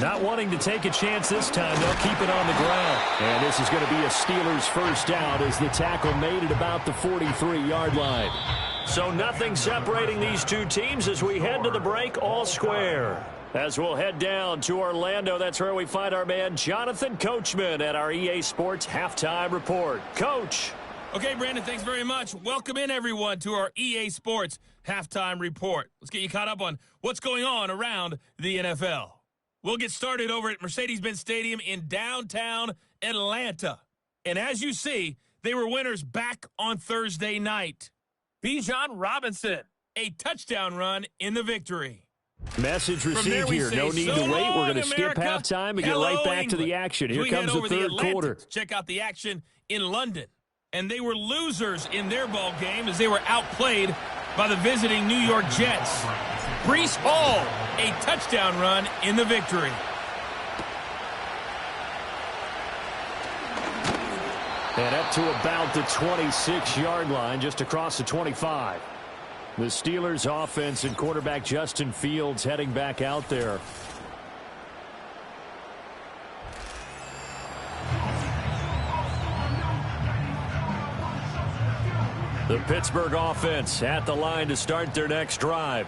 Not wanting to take a chance this time. They'll keep it on the ground. And this is going to be a Steelers first down as the tackle made at about the 43-yard line. So nothing separating these two teams as we head to the break all square. As we'll head down to Orlando, that's where we find our man Jonathan Coachman at our EA Sports Halftime Report. Coach. Okay, Brandon, thanks very much. Welcome in, everyone, to our EA Sports Halftime Report. Let's get you caught up on what's going on around the NFL. We'll get started over at Mercedes-Benz Stadium in downtown Atlanta. And as you see, they were winners back on Thursday night. Bijan Robinson, a touchdown run in the victory. Message received here. No need to wait. We're going to skip halftime and get right back to the action. Here comes the 3rd quarter. Check out the action in London. And they were losers in their ball game as they were outplayed by the visiting New York Jets. Breece Hall, a touchdown run in the victory. And up to about the 26-yard line, just across the 25. The Steelers offense and quarterback Justin Fields heading back out there. The Pittsburgh offense at the line to start their next drive.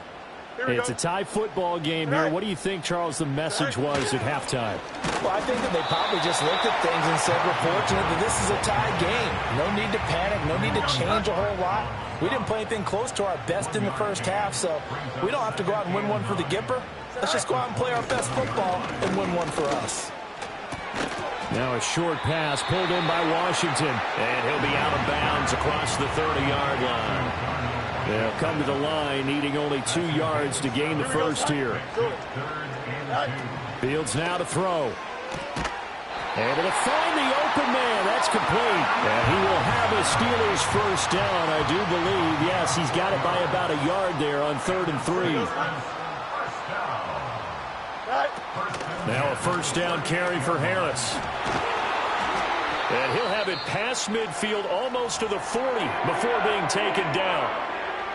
It's a tie football game here. What do you think, Charles, the message was at halftime? Well, I think that they probably just looked at things and said, we're fortunate that this is a tie game. No need to panic. No need to change a whole lot. We didn't play anything close to our best in the first half, so we don't have to go out and win one for the Gipper. Let's just go out and play our best football and win one for us. Now a short pass pulled in by Washington, and he'll be out of bounds across the 30-yard line. They'll come to the line, needing only 2 yards to gain the first here. Fields now to throw. Able to find the open man. That's complete. And he will have a Steelers first down, I do believe. Yes, he's got it by about a yard there on 3rd and 3. Now a first down carry for Harris. And he'll have it past midfield almost to the 40 before being taken down.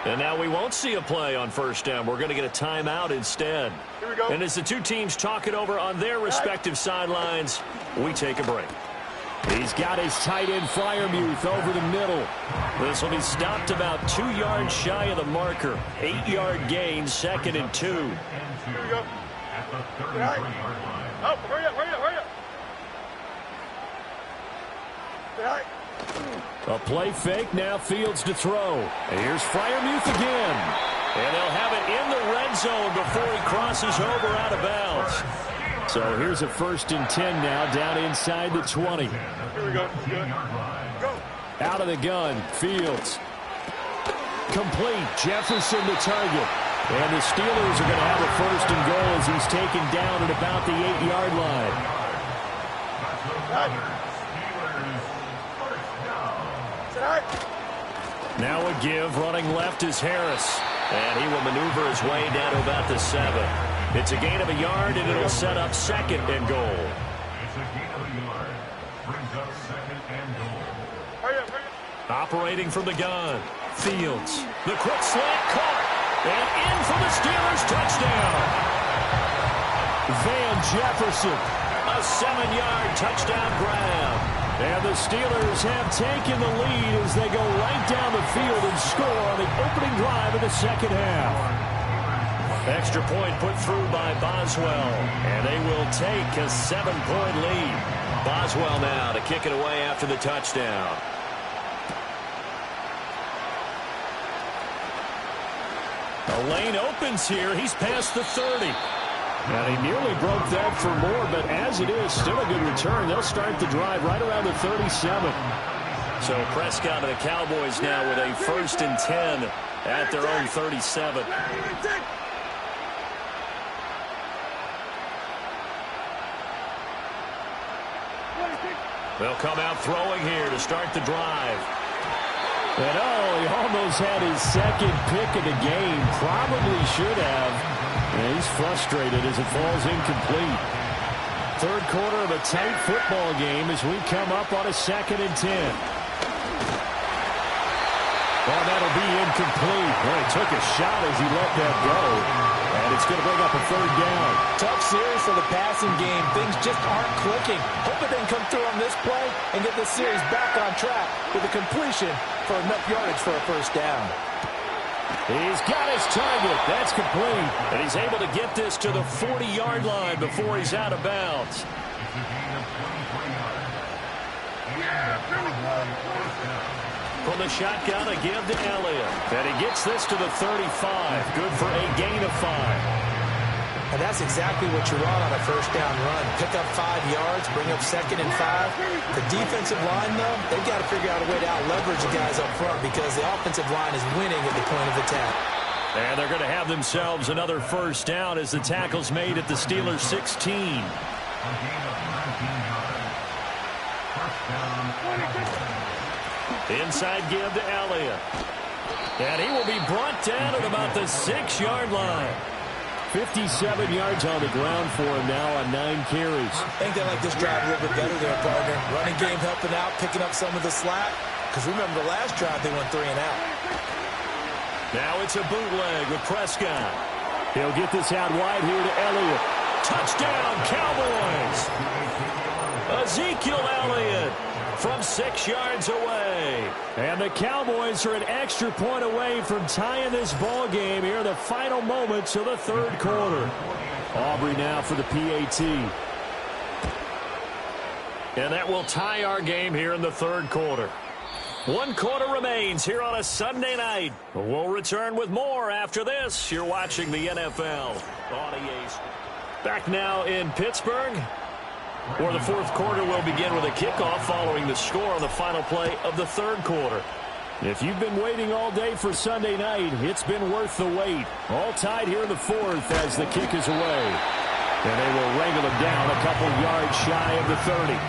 And now we won't see a play on first down. We're going to get a timeout instead. Here we go. And as the two teams talk it over on their respective sidelines, we take a break. He's got his tight end Freiermuth over the middle. This will be stopped about 2 yards shy of the marker. 8-yard gain, 2nd and 2. Here we go. At the 33-yard line. Oh, hurry up, hurry up, hurry up. A play fake, now Fields to throw. Here's Freiermuth again. And they'll have it in the red zone before he crosses over out of bounds. So here's a 1st and 10 now, down inside the 20. Here we go. Good. Go. Out of the gun, Fields. Complete, Jefferson the target. And the Steelers are going to have a 1st and goal as he's taken down at about the 8-yard line. Now a give, running left is Harris. And he will maneuver his way down to about the 7. It's a gain of a yard, and it'll set up 2nd and goal. It's a gain of a yard. Brings up 2nd and goal. Hurry up, hurry up. Operating from the gun, Fields. The quick slant caught. And in for the Steelers touchdown. Van Jefferson. A 7-yard touchdown grab. And the Steelers have taken the lead as they go right down the field and score on the opening drive of the second half. Extra point put through by Boswell. And they will take a 7-point lead. Boswell now to kick it away after the touchdown. The lane opens here. He's past the 30. And he nearly broke that for more, but as it is, still a good return. They'll start the drive right around the 37. So Prescott and the Cowboys now with a 1st and 10 at their own 37. They'll come out throwing here to start the drive. And he almost had his 2nd pick of the game. Probably should have. And he's frustrated as it falls incomplete. 3rd quarter of a tight football game as we come up on a 2nd and 10. Well, that'll be incomplete. Well, he took a shot as he let that go. And it's going to bring up a 3rd down. Tough series for the passing game. Things just aren't clicking. Hope it didn't come through on this play and get this series back on track with a completion for enough yardage for a 1st down. He's got his target. That's complete. And he's able to get this to the 40-yard line before he's out of bounds. From the shotgun, a give to Elliott. And he gets this to the 35. Good for a gain of 5. And that's exactly what you want on a 1st down run. Pick up 5 yards, bring up 2nd and 5. The defensive line, though, they've got to figure out a way to out-leverage the guys up front because the offensive line is winning at the point of attack. And they're going to have themselves another 1st down as the tackle's made at the Steelers' 16. Inside give to Elliott. And he will be brought down at about the 6-yard line. 57 yards on the ground for him now on 9 carries. I think they like this drive a little bit better there, partner. Running game helping out, picking up some of the slack. Because remember, the last drive they went 3 and out. Now it's a bootleg with Prescott. He'll get this out wide here to Elliott. Touchdown, Cowboys! Ezekiel Elliott from 6 yards away. And the Cowboys are an extra point away from tying this ball game here in the final moments of the 3rd quarter. Aubrey now for the PAT. And that will tie our game here in the 3rd quarter. 1 quarter remains here on a Sunday night. We'll return with more after this. You're watching the NFL on EA. Back now in Pittsburgh, where the 4th quarter will begin with a kickoff following the score on the final play of the 3rd quarter. If you've been waiting all day for Sunday night, it's been worth the wait. All tied here in the 4th as the kick is away. And they will wrangle him down a couple yards shy of the 30.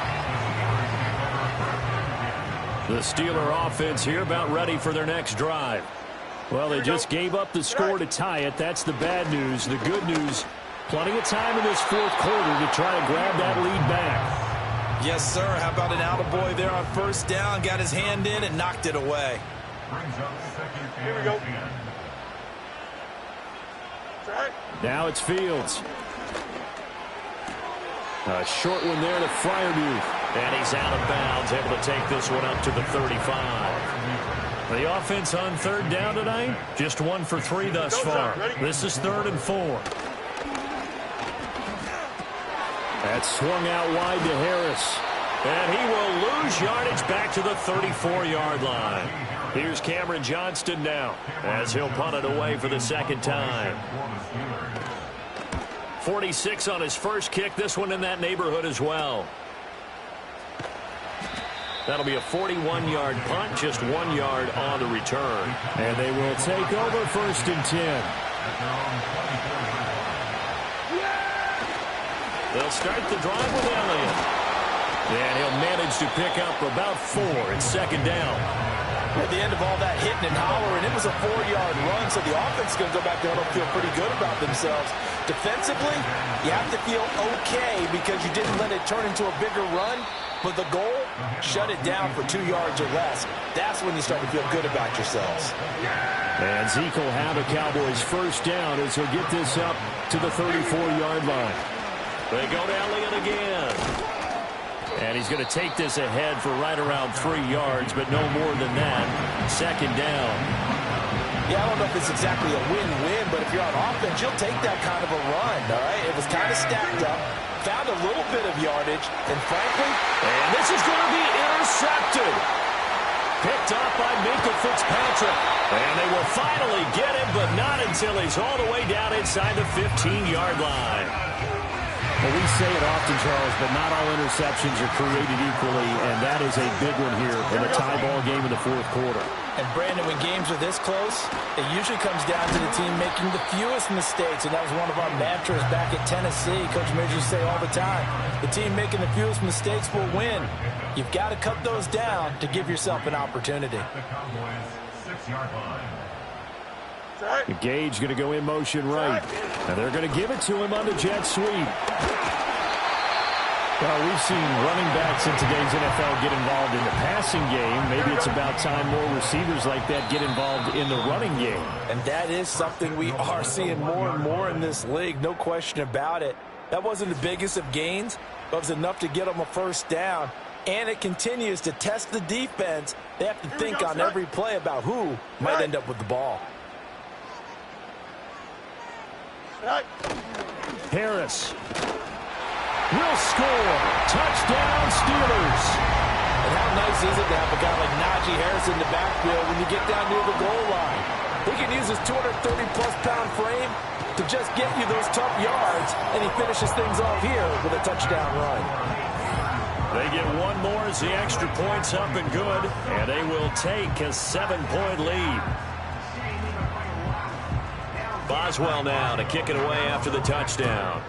The Steeler offense here about ready for their next drive. Well, they just gave up the score to tie it. That's the bad news. The good news, plenty of time in this 4th quarter to try to grab that lead back. Yes, sir. How about an attaboy there on 1st down? Got his hand in and knocked it away. brings up second and Here we go. 10. Now it's Fields. A short one there to Freiermuth. And he's out of bounds, able to take this one up to the 35. The offense on third down tonight, just 1 for 3 thus far. This is 3rd and 4. That's swung out wide to Harris. And he will lose yardage back to the 34-yard line. Here's Cameron Johnston now as he'll punt it away for the second time. 46 on his first kick. This one in that neighborhood as well. That'll be a 41-yard punt, just 1 yard on the return. And they will take over 1st and 10. They'll start the drive with Elliott. And he'll manage to pick up about 4. It's 2nd down. At the end of all that hitting and hollering, it was a 4-yard run, so the offense is going to go back there and feel pretty good about themselves. Defensively, you have to feel okay because you didn't let it turn into a bigger run, but the goal, shut it down for 2 yards or less. That's when you start to feel good about yourselves. And Zeke will have a Cowboys first down as he'll get this up to the 34-yard line. They go to Elliott again. And he's going to take this ahead for right around 3 yards, but no more than that. 2nd down. Yeah, I don't know if it's exactly a win-win, but if you're on offense, you'll take that kind of a run, all right? It was kind of stacked up, found a little bit of yardage, and frankly... And this is going to be intercepted. Picked up by Minkah Fitzpatrick. And they will finally get him, but not until he's all the way down inside the 15-yard line. Well, we say it often, Charles, but not all interceptions are created equally, and that is a big one here in a tie ball game in the 4th quarter. And, Brandon, when games are this close, it usually comes down to the team making the fewest mistakes, and that was one of our mantras back at Tennessee. Coach Major used to say all the time, the team making the fewest mistakes will win. You've got to cut those down to give yourself an opportunity. The Cowboys 6-yard line. Gage going to go in motion right. And they're going to give it to him on the jet sweep. Well, we've seen running backs in today's NFL get involved in the passing game. Maybe it's about time more receivers like that get involved in the running game. And that is something we are seeing more and more in this league, no question about it. That wasn't the biggest of gains, but it was enough to get them a first down. And it continues to test the defense. They have to think on every play about who might end up with the ball. Harris will score. Touchdown, Steelers. And how nice is it to have a guy like Najee Harris in the backfield when you get down near the goal line? He can use his 230-plus pound frame to just get you those tough yards, and he finishes things off here with a touchdown run. They get one more as the extra point's up and good, and they will take a 7-point lead. Boswell now to kick it away after the touchdown.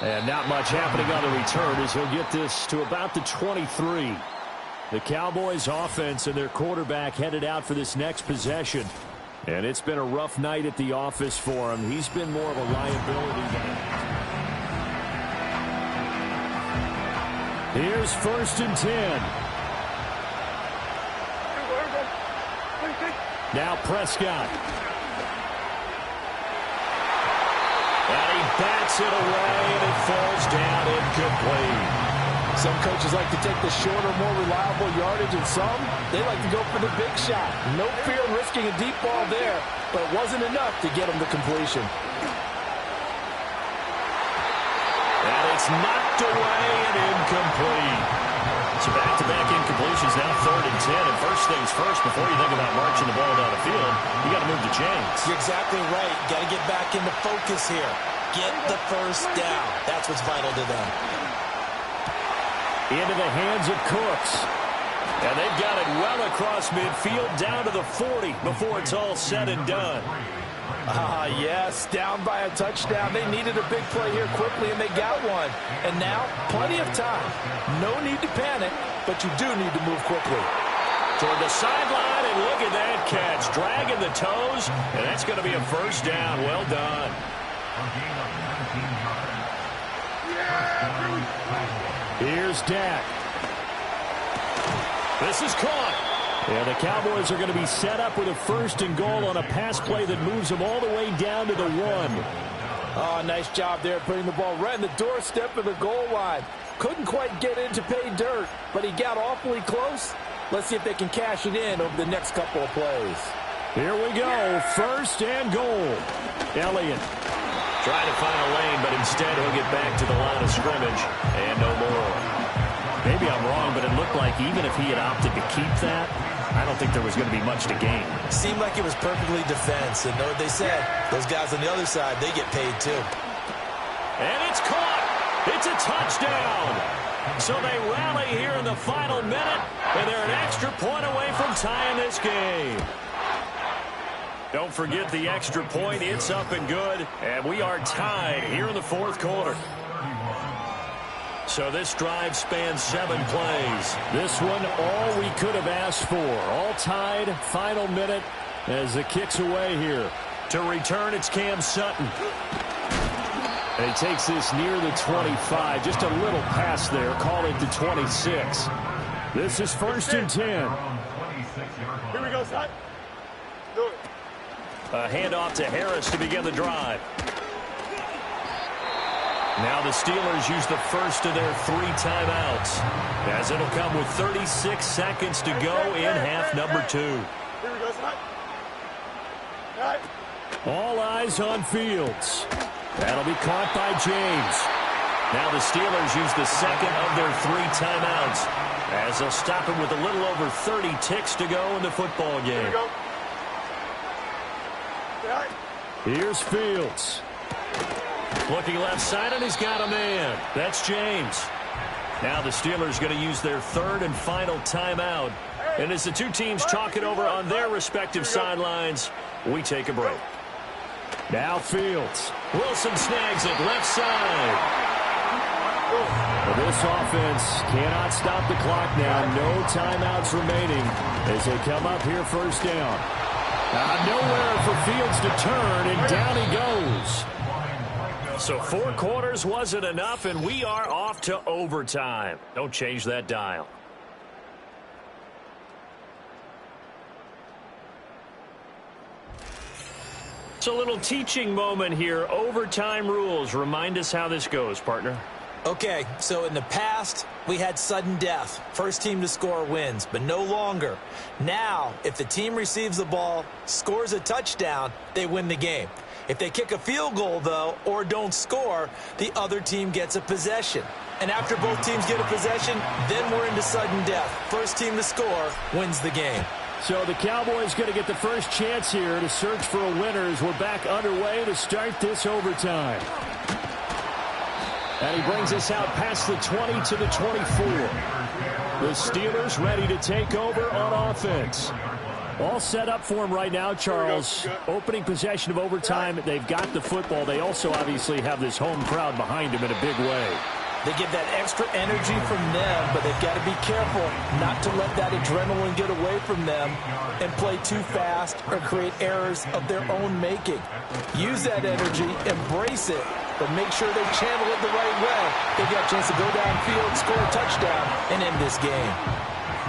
And not much happening on the return as he'll get this to about the 23. The Cowboys offense and their quarterback headed out for this next possession. And it's been a rough night at the office for him. He's been more of a liability than... Here's 1st and 10. Now Prescott. And he bats it away, and it falls down incomplete. Some coaches like to take the shorter, more reliable yardage, and some, they like to go for the big shot. No fear of risking a deep ball there, but it wasn't enough to get him to completion. And it's knocked away and incomplete. So back-to-back incompletions, now 3rd and 10. And first things first, before you think about marching the ball down the field, you got to move the chains. You're exactly right. Got to get back into focus here. Get the first down. That's what's vital to them. Into the hands of Cooks. And they've got it well across midfield, down to the 40 before it's all said and done. Yes, down by a touchdown. They needed a big play here quickly, and they got one. And now, plenty of time. No need to panic, but you do need to move quickly. Toward the sideline, and look at that catch. Dragging the toes, and that's going to be a first down. Well done. Here's Dak. This is caught. And the Cowboys are going to be set up with a 1st and goal on a pass play that moves them all the way down to the 1. Oh, nice job there putting the ball right in the doorstep of the goal line. Couldn't quite get in to pay dirt, but he got awfully close. Let's see if they can cash it in over the next couple of plays. Here we go. 1st and goal. Elliott trying to find a lane, but instead he'll get back to the line of scrimmage and no more. Maybe I'm wrong, but it looked like even if he had opted to keep that, I don't think there was going to be much to gain. Seemed like it was perfectly defense, and know what they said? Those guys on the other side, they get paid too. And it's caught. It's a touchdown. So they rally here in the final minute, and they're an extra point away from tying this game. Don't forget the extra point. It's up and good, and we are tied here in the 4th quarter. So this drive spans 7 plays. This one, all we could have asked for. All tied, final minute as the kick's away here. To return, it's Cam Sutton. And he takes this near the 25. Just a little pass there. Call it to 26. This is 1st and 10. Here we go, Sutton. Do it. A handoff to Harris to begin the drive. Now the Steelers use the first of their 3 timeouts, as it'll come with 36 seconds to go in half number 2. Here we go, Sutton. All eyes on Fields. That'll be caught by James. Now the Steelers use the second of their 3 timeouts, as they'll stop him with a little over 30 ticks to go in the football game. Here's Fields. Looking left side, and he's got a man. That's James. Now the Steelers going to use their 3rd and final timeout. And as the 2 teams talk it over on their respective sidelines, we take a break. Now Fields. Wilson snags it left side. Well, this offense cannot stop the clock now. No timeouts remaining as they come up here 1st down. Nowhere for Fields to turn, and down he goes. So 4 quarters wasn't enough, and we are off to overtime. Don't change that dial. It's a little teaching moment here. Overtime rules. Remind us how this goes, partner. Okay, so in the past, we had sudden death. First team to score wins, but no longer. Now, if the team receives the ball, scores a touchdown, they win the game. If they kick a field goal, though, or don't score, the other team gets a possession. And after both teams get a possession, then we're into sudden death. First team to score wins the game. So the Cowboys going to get the first chance here to search for a winner as we're back underway to start this overtime. And he brings us out past the 20 to the 24. The Steelers ready to take over on offense. All set up for him right now, Charles. Opening possession of overtime. They've got the football. They also obviously have this home crowd behind them in a big way. They get that extra energy from them, but they've got to be careful not to let that adrenaline get away from them and play too fast or create errors of their own making. Use that energy, embrace it, but make sure they channel it the right way. They've got a chance to go downfield, score a touchdown, and end this game.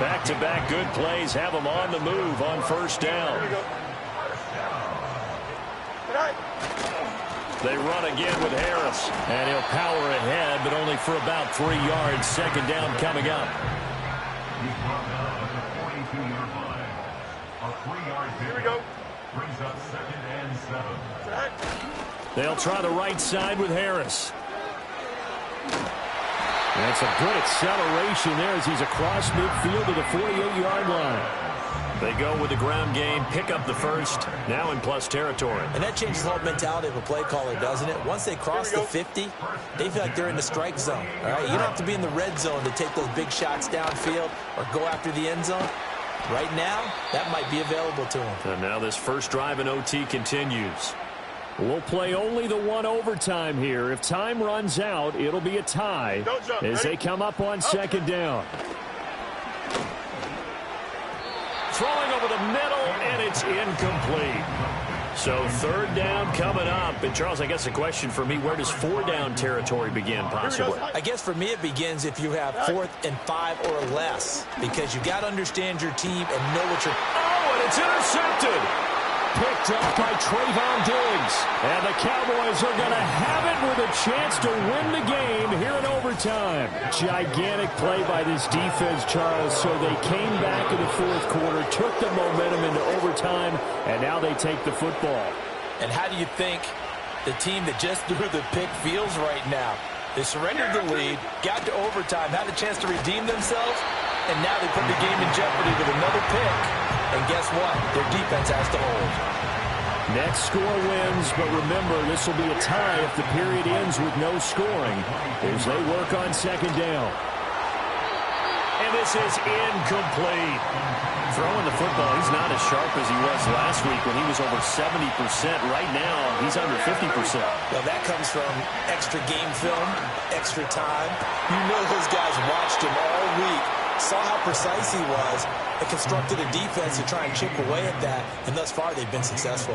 Back-to-back good plays have them on the move on 1st down. They run again with Harris, and he'll power ahead, but only for about 3 yards. 2nd down coming up. Here we go. Brings up 2nd and 7. They'll try the right side with Harris. That's a good acceleration there as he's across midfield to the 48-yard line. They go with the ground game, pick up the first, now in plus territory. And that changes the whole mentality of a play caller, doesn't it? Once they cross the 50, they feel like they're in the strike zone. All right, you don't have to be in the red zone to take those big shots downfield or go after the end zone. Right now, that might be available to them. And now this first drive in OT continues. We'll play only the 1 overtime here. If time runs out, it'll be a tie as they come up on 2nd down. Throwing over the middle, and it's incomplete. So third down coming up. And, Charles, I guess the question for me, where does four down territory begin possibly? I guess for me it begins if you have 4th and 5 or less, because you got to understand your team and know what you're... Oh, and it's intercepted. Picked up by Trayvon Diggs. And the Cowboys are going to have it with a chance to win the game here in overtime. Gigantic play by this defense, Charles. So they came back in the fourth quarter, took the momentum into overtime, and now they take the football. And how do you think the team that just threw the pick feels right now? They surrendered the lead, got to overtime, had a chance to redeem themselves, and now they put the game in jeopardy with another pick. And guess what? Their defense has to hold. Next score wins, but remember, this will be a tie if the period ends with no scoring as they work on second down. And this is incomplete. Throwing the football, he's not as sharp as he was last week when he was over 70%. Right now, he's under 50%. Well, that comes from extra game film, extra time. You know those guys watched him all week, saw how precise he was, and constructed a defense to try and chip away at that, and thus far they've been successful.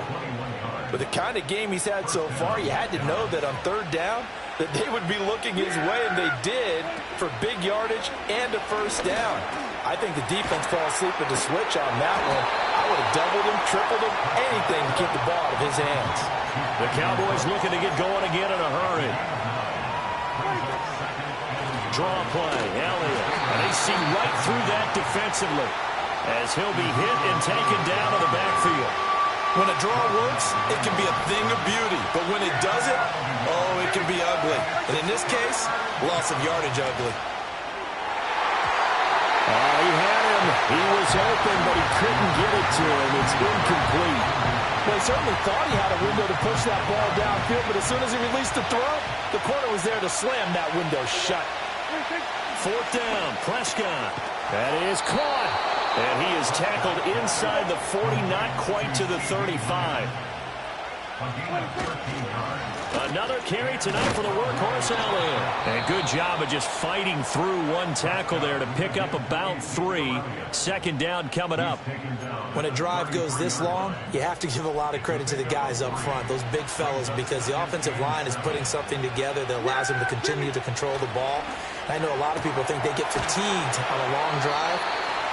With the kind of game he's had so far, you had to know that on third down that they would be looking his way, and they did, for big yardage and a first down. I think the defense fell asleep at the switch on that one. I would have doubled him, tripled him, anything to keep the ball out of his hands. The Cowboys looking to get going again in a hurry. Draw play, Elliott. And they see right through that defensively as he'll be hit and taken down in the backfield. When a draw works, it can be a thing of beauty. But when it doesn't, oh, it can be ugly. And in this case, loss of yardage ugly. He had him. He was open, but he couldn't get it to him. It's incomplete. Well, he certainly thought he had a window to push that ball downfield, but as soon as he released the throw, the corner was there to slam that window shut. Fourth down, Prescott. That is caught. And he is tackled inside the 40, not quite to the 35. Another carry tonight for the workhorse, Elliott. And good job of just fighting through one tackle there to pick up about 3. Second down coming up. When a drive goes this long, you have to give a lot of credit to the guys up front, those big fellas, because the offensive line is putting something together that allows them to continue to control the ball. I know a lot of people think they get fatigued on a long drive.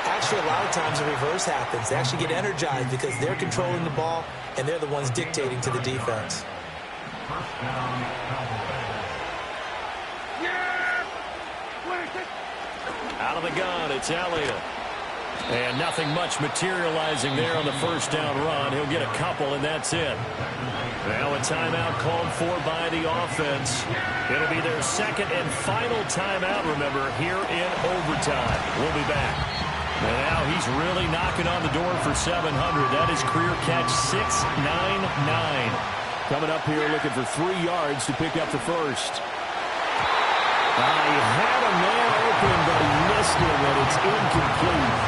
Actually, a lot of times the reverse happens. They actually get energized because they're controlling the ball, and they're the ones dictating to the defense. Out of the gun, it's Elliott. And nothing much materializing there on the first down run. He'll get a couple, and that's it. Now a timeout called for by the offense. It'll be their second and final timeout, remember, here in overtime. We'll be back. And now he's really knocking on the door for 700. That is career catch 699. Coming up here looking for 3 yards to pick up the first. He had a man open, but he missed him, and it's incomplete.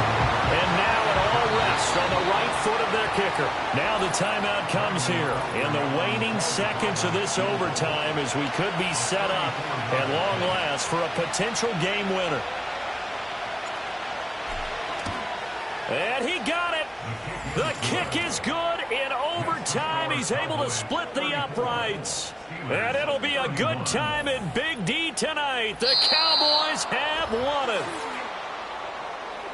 And now it all rests on the right foot of their kicker. Now the timeout comes here in the waning seconds of this overtime as we could be set up at long last for a potential game winner. And he got it. The kick is good in overtime. He's able to split the uprights. And it'll be a good time in Big D tonight. The Cowboys have won it.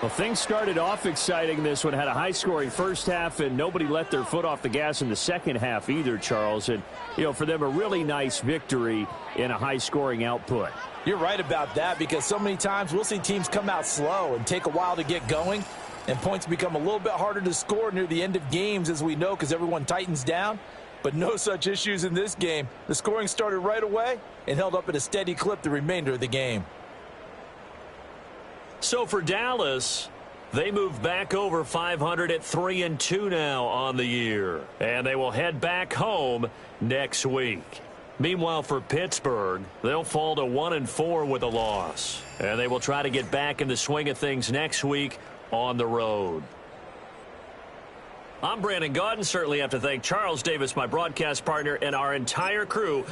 Well, things started off exciting. This one had a high-scoring first half, and nobody let their foot off the gas in the second half either, Charles. And, for them, a really nice victory in a high-scoring output. You're right about that, because so many times we'll see teams come out slow and take a while to get going. And points become a little bit harder to score near the end of games, as we know, because everyone tightens down. But no such issues in this game. The scoring started right away and held up at a steady clip the remainder of the game. So for Dallas, they move back over 500 at 3-2 now on the year. And they will head back home next week. Meanwhile, for Pittsburgh, they'll fall to 1-4 with a loss. And they will try to get back in the swing of things next week on the road. I'm Brandon Gaudin. Certainly have to thank Charles Davis, my broadcast partner, and our entire crew.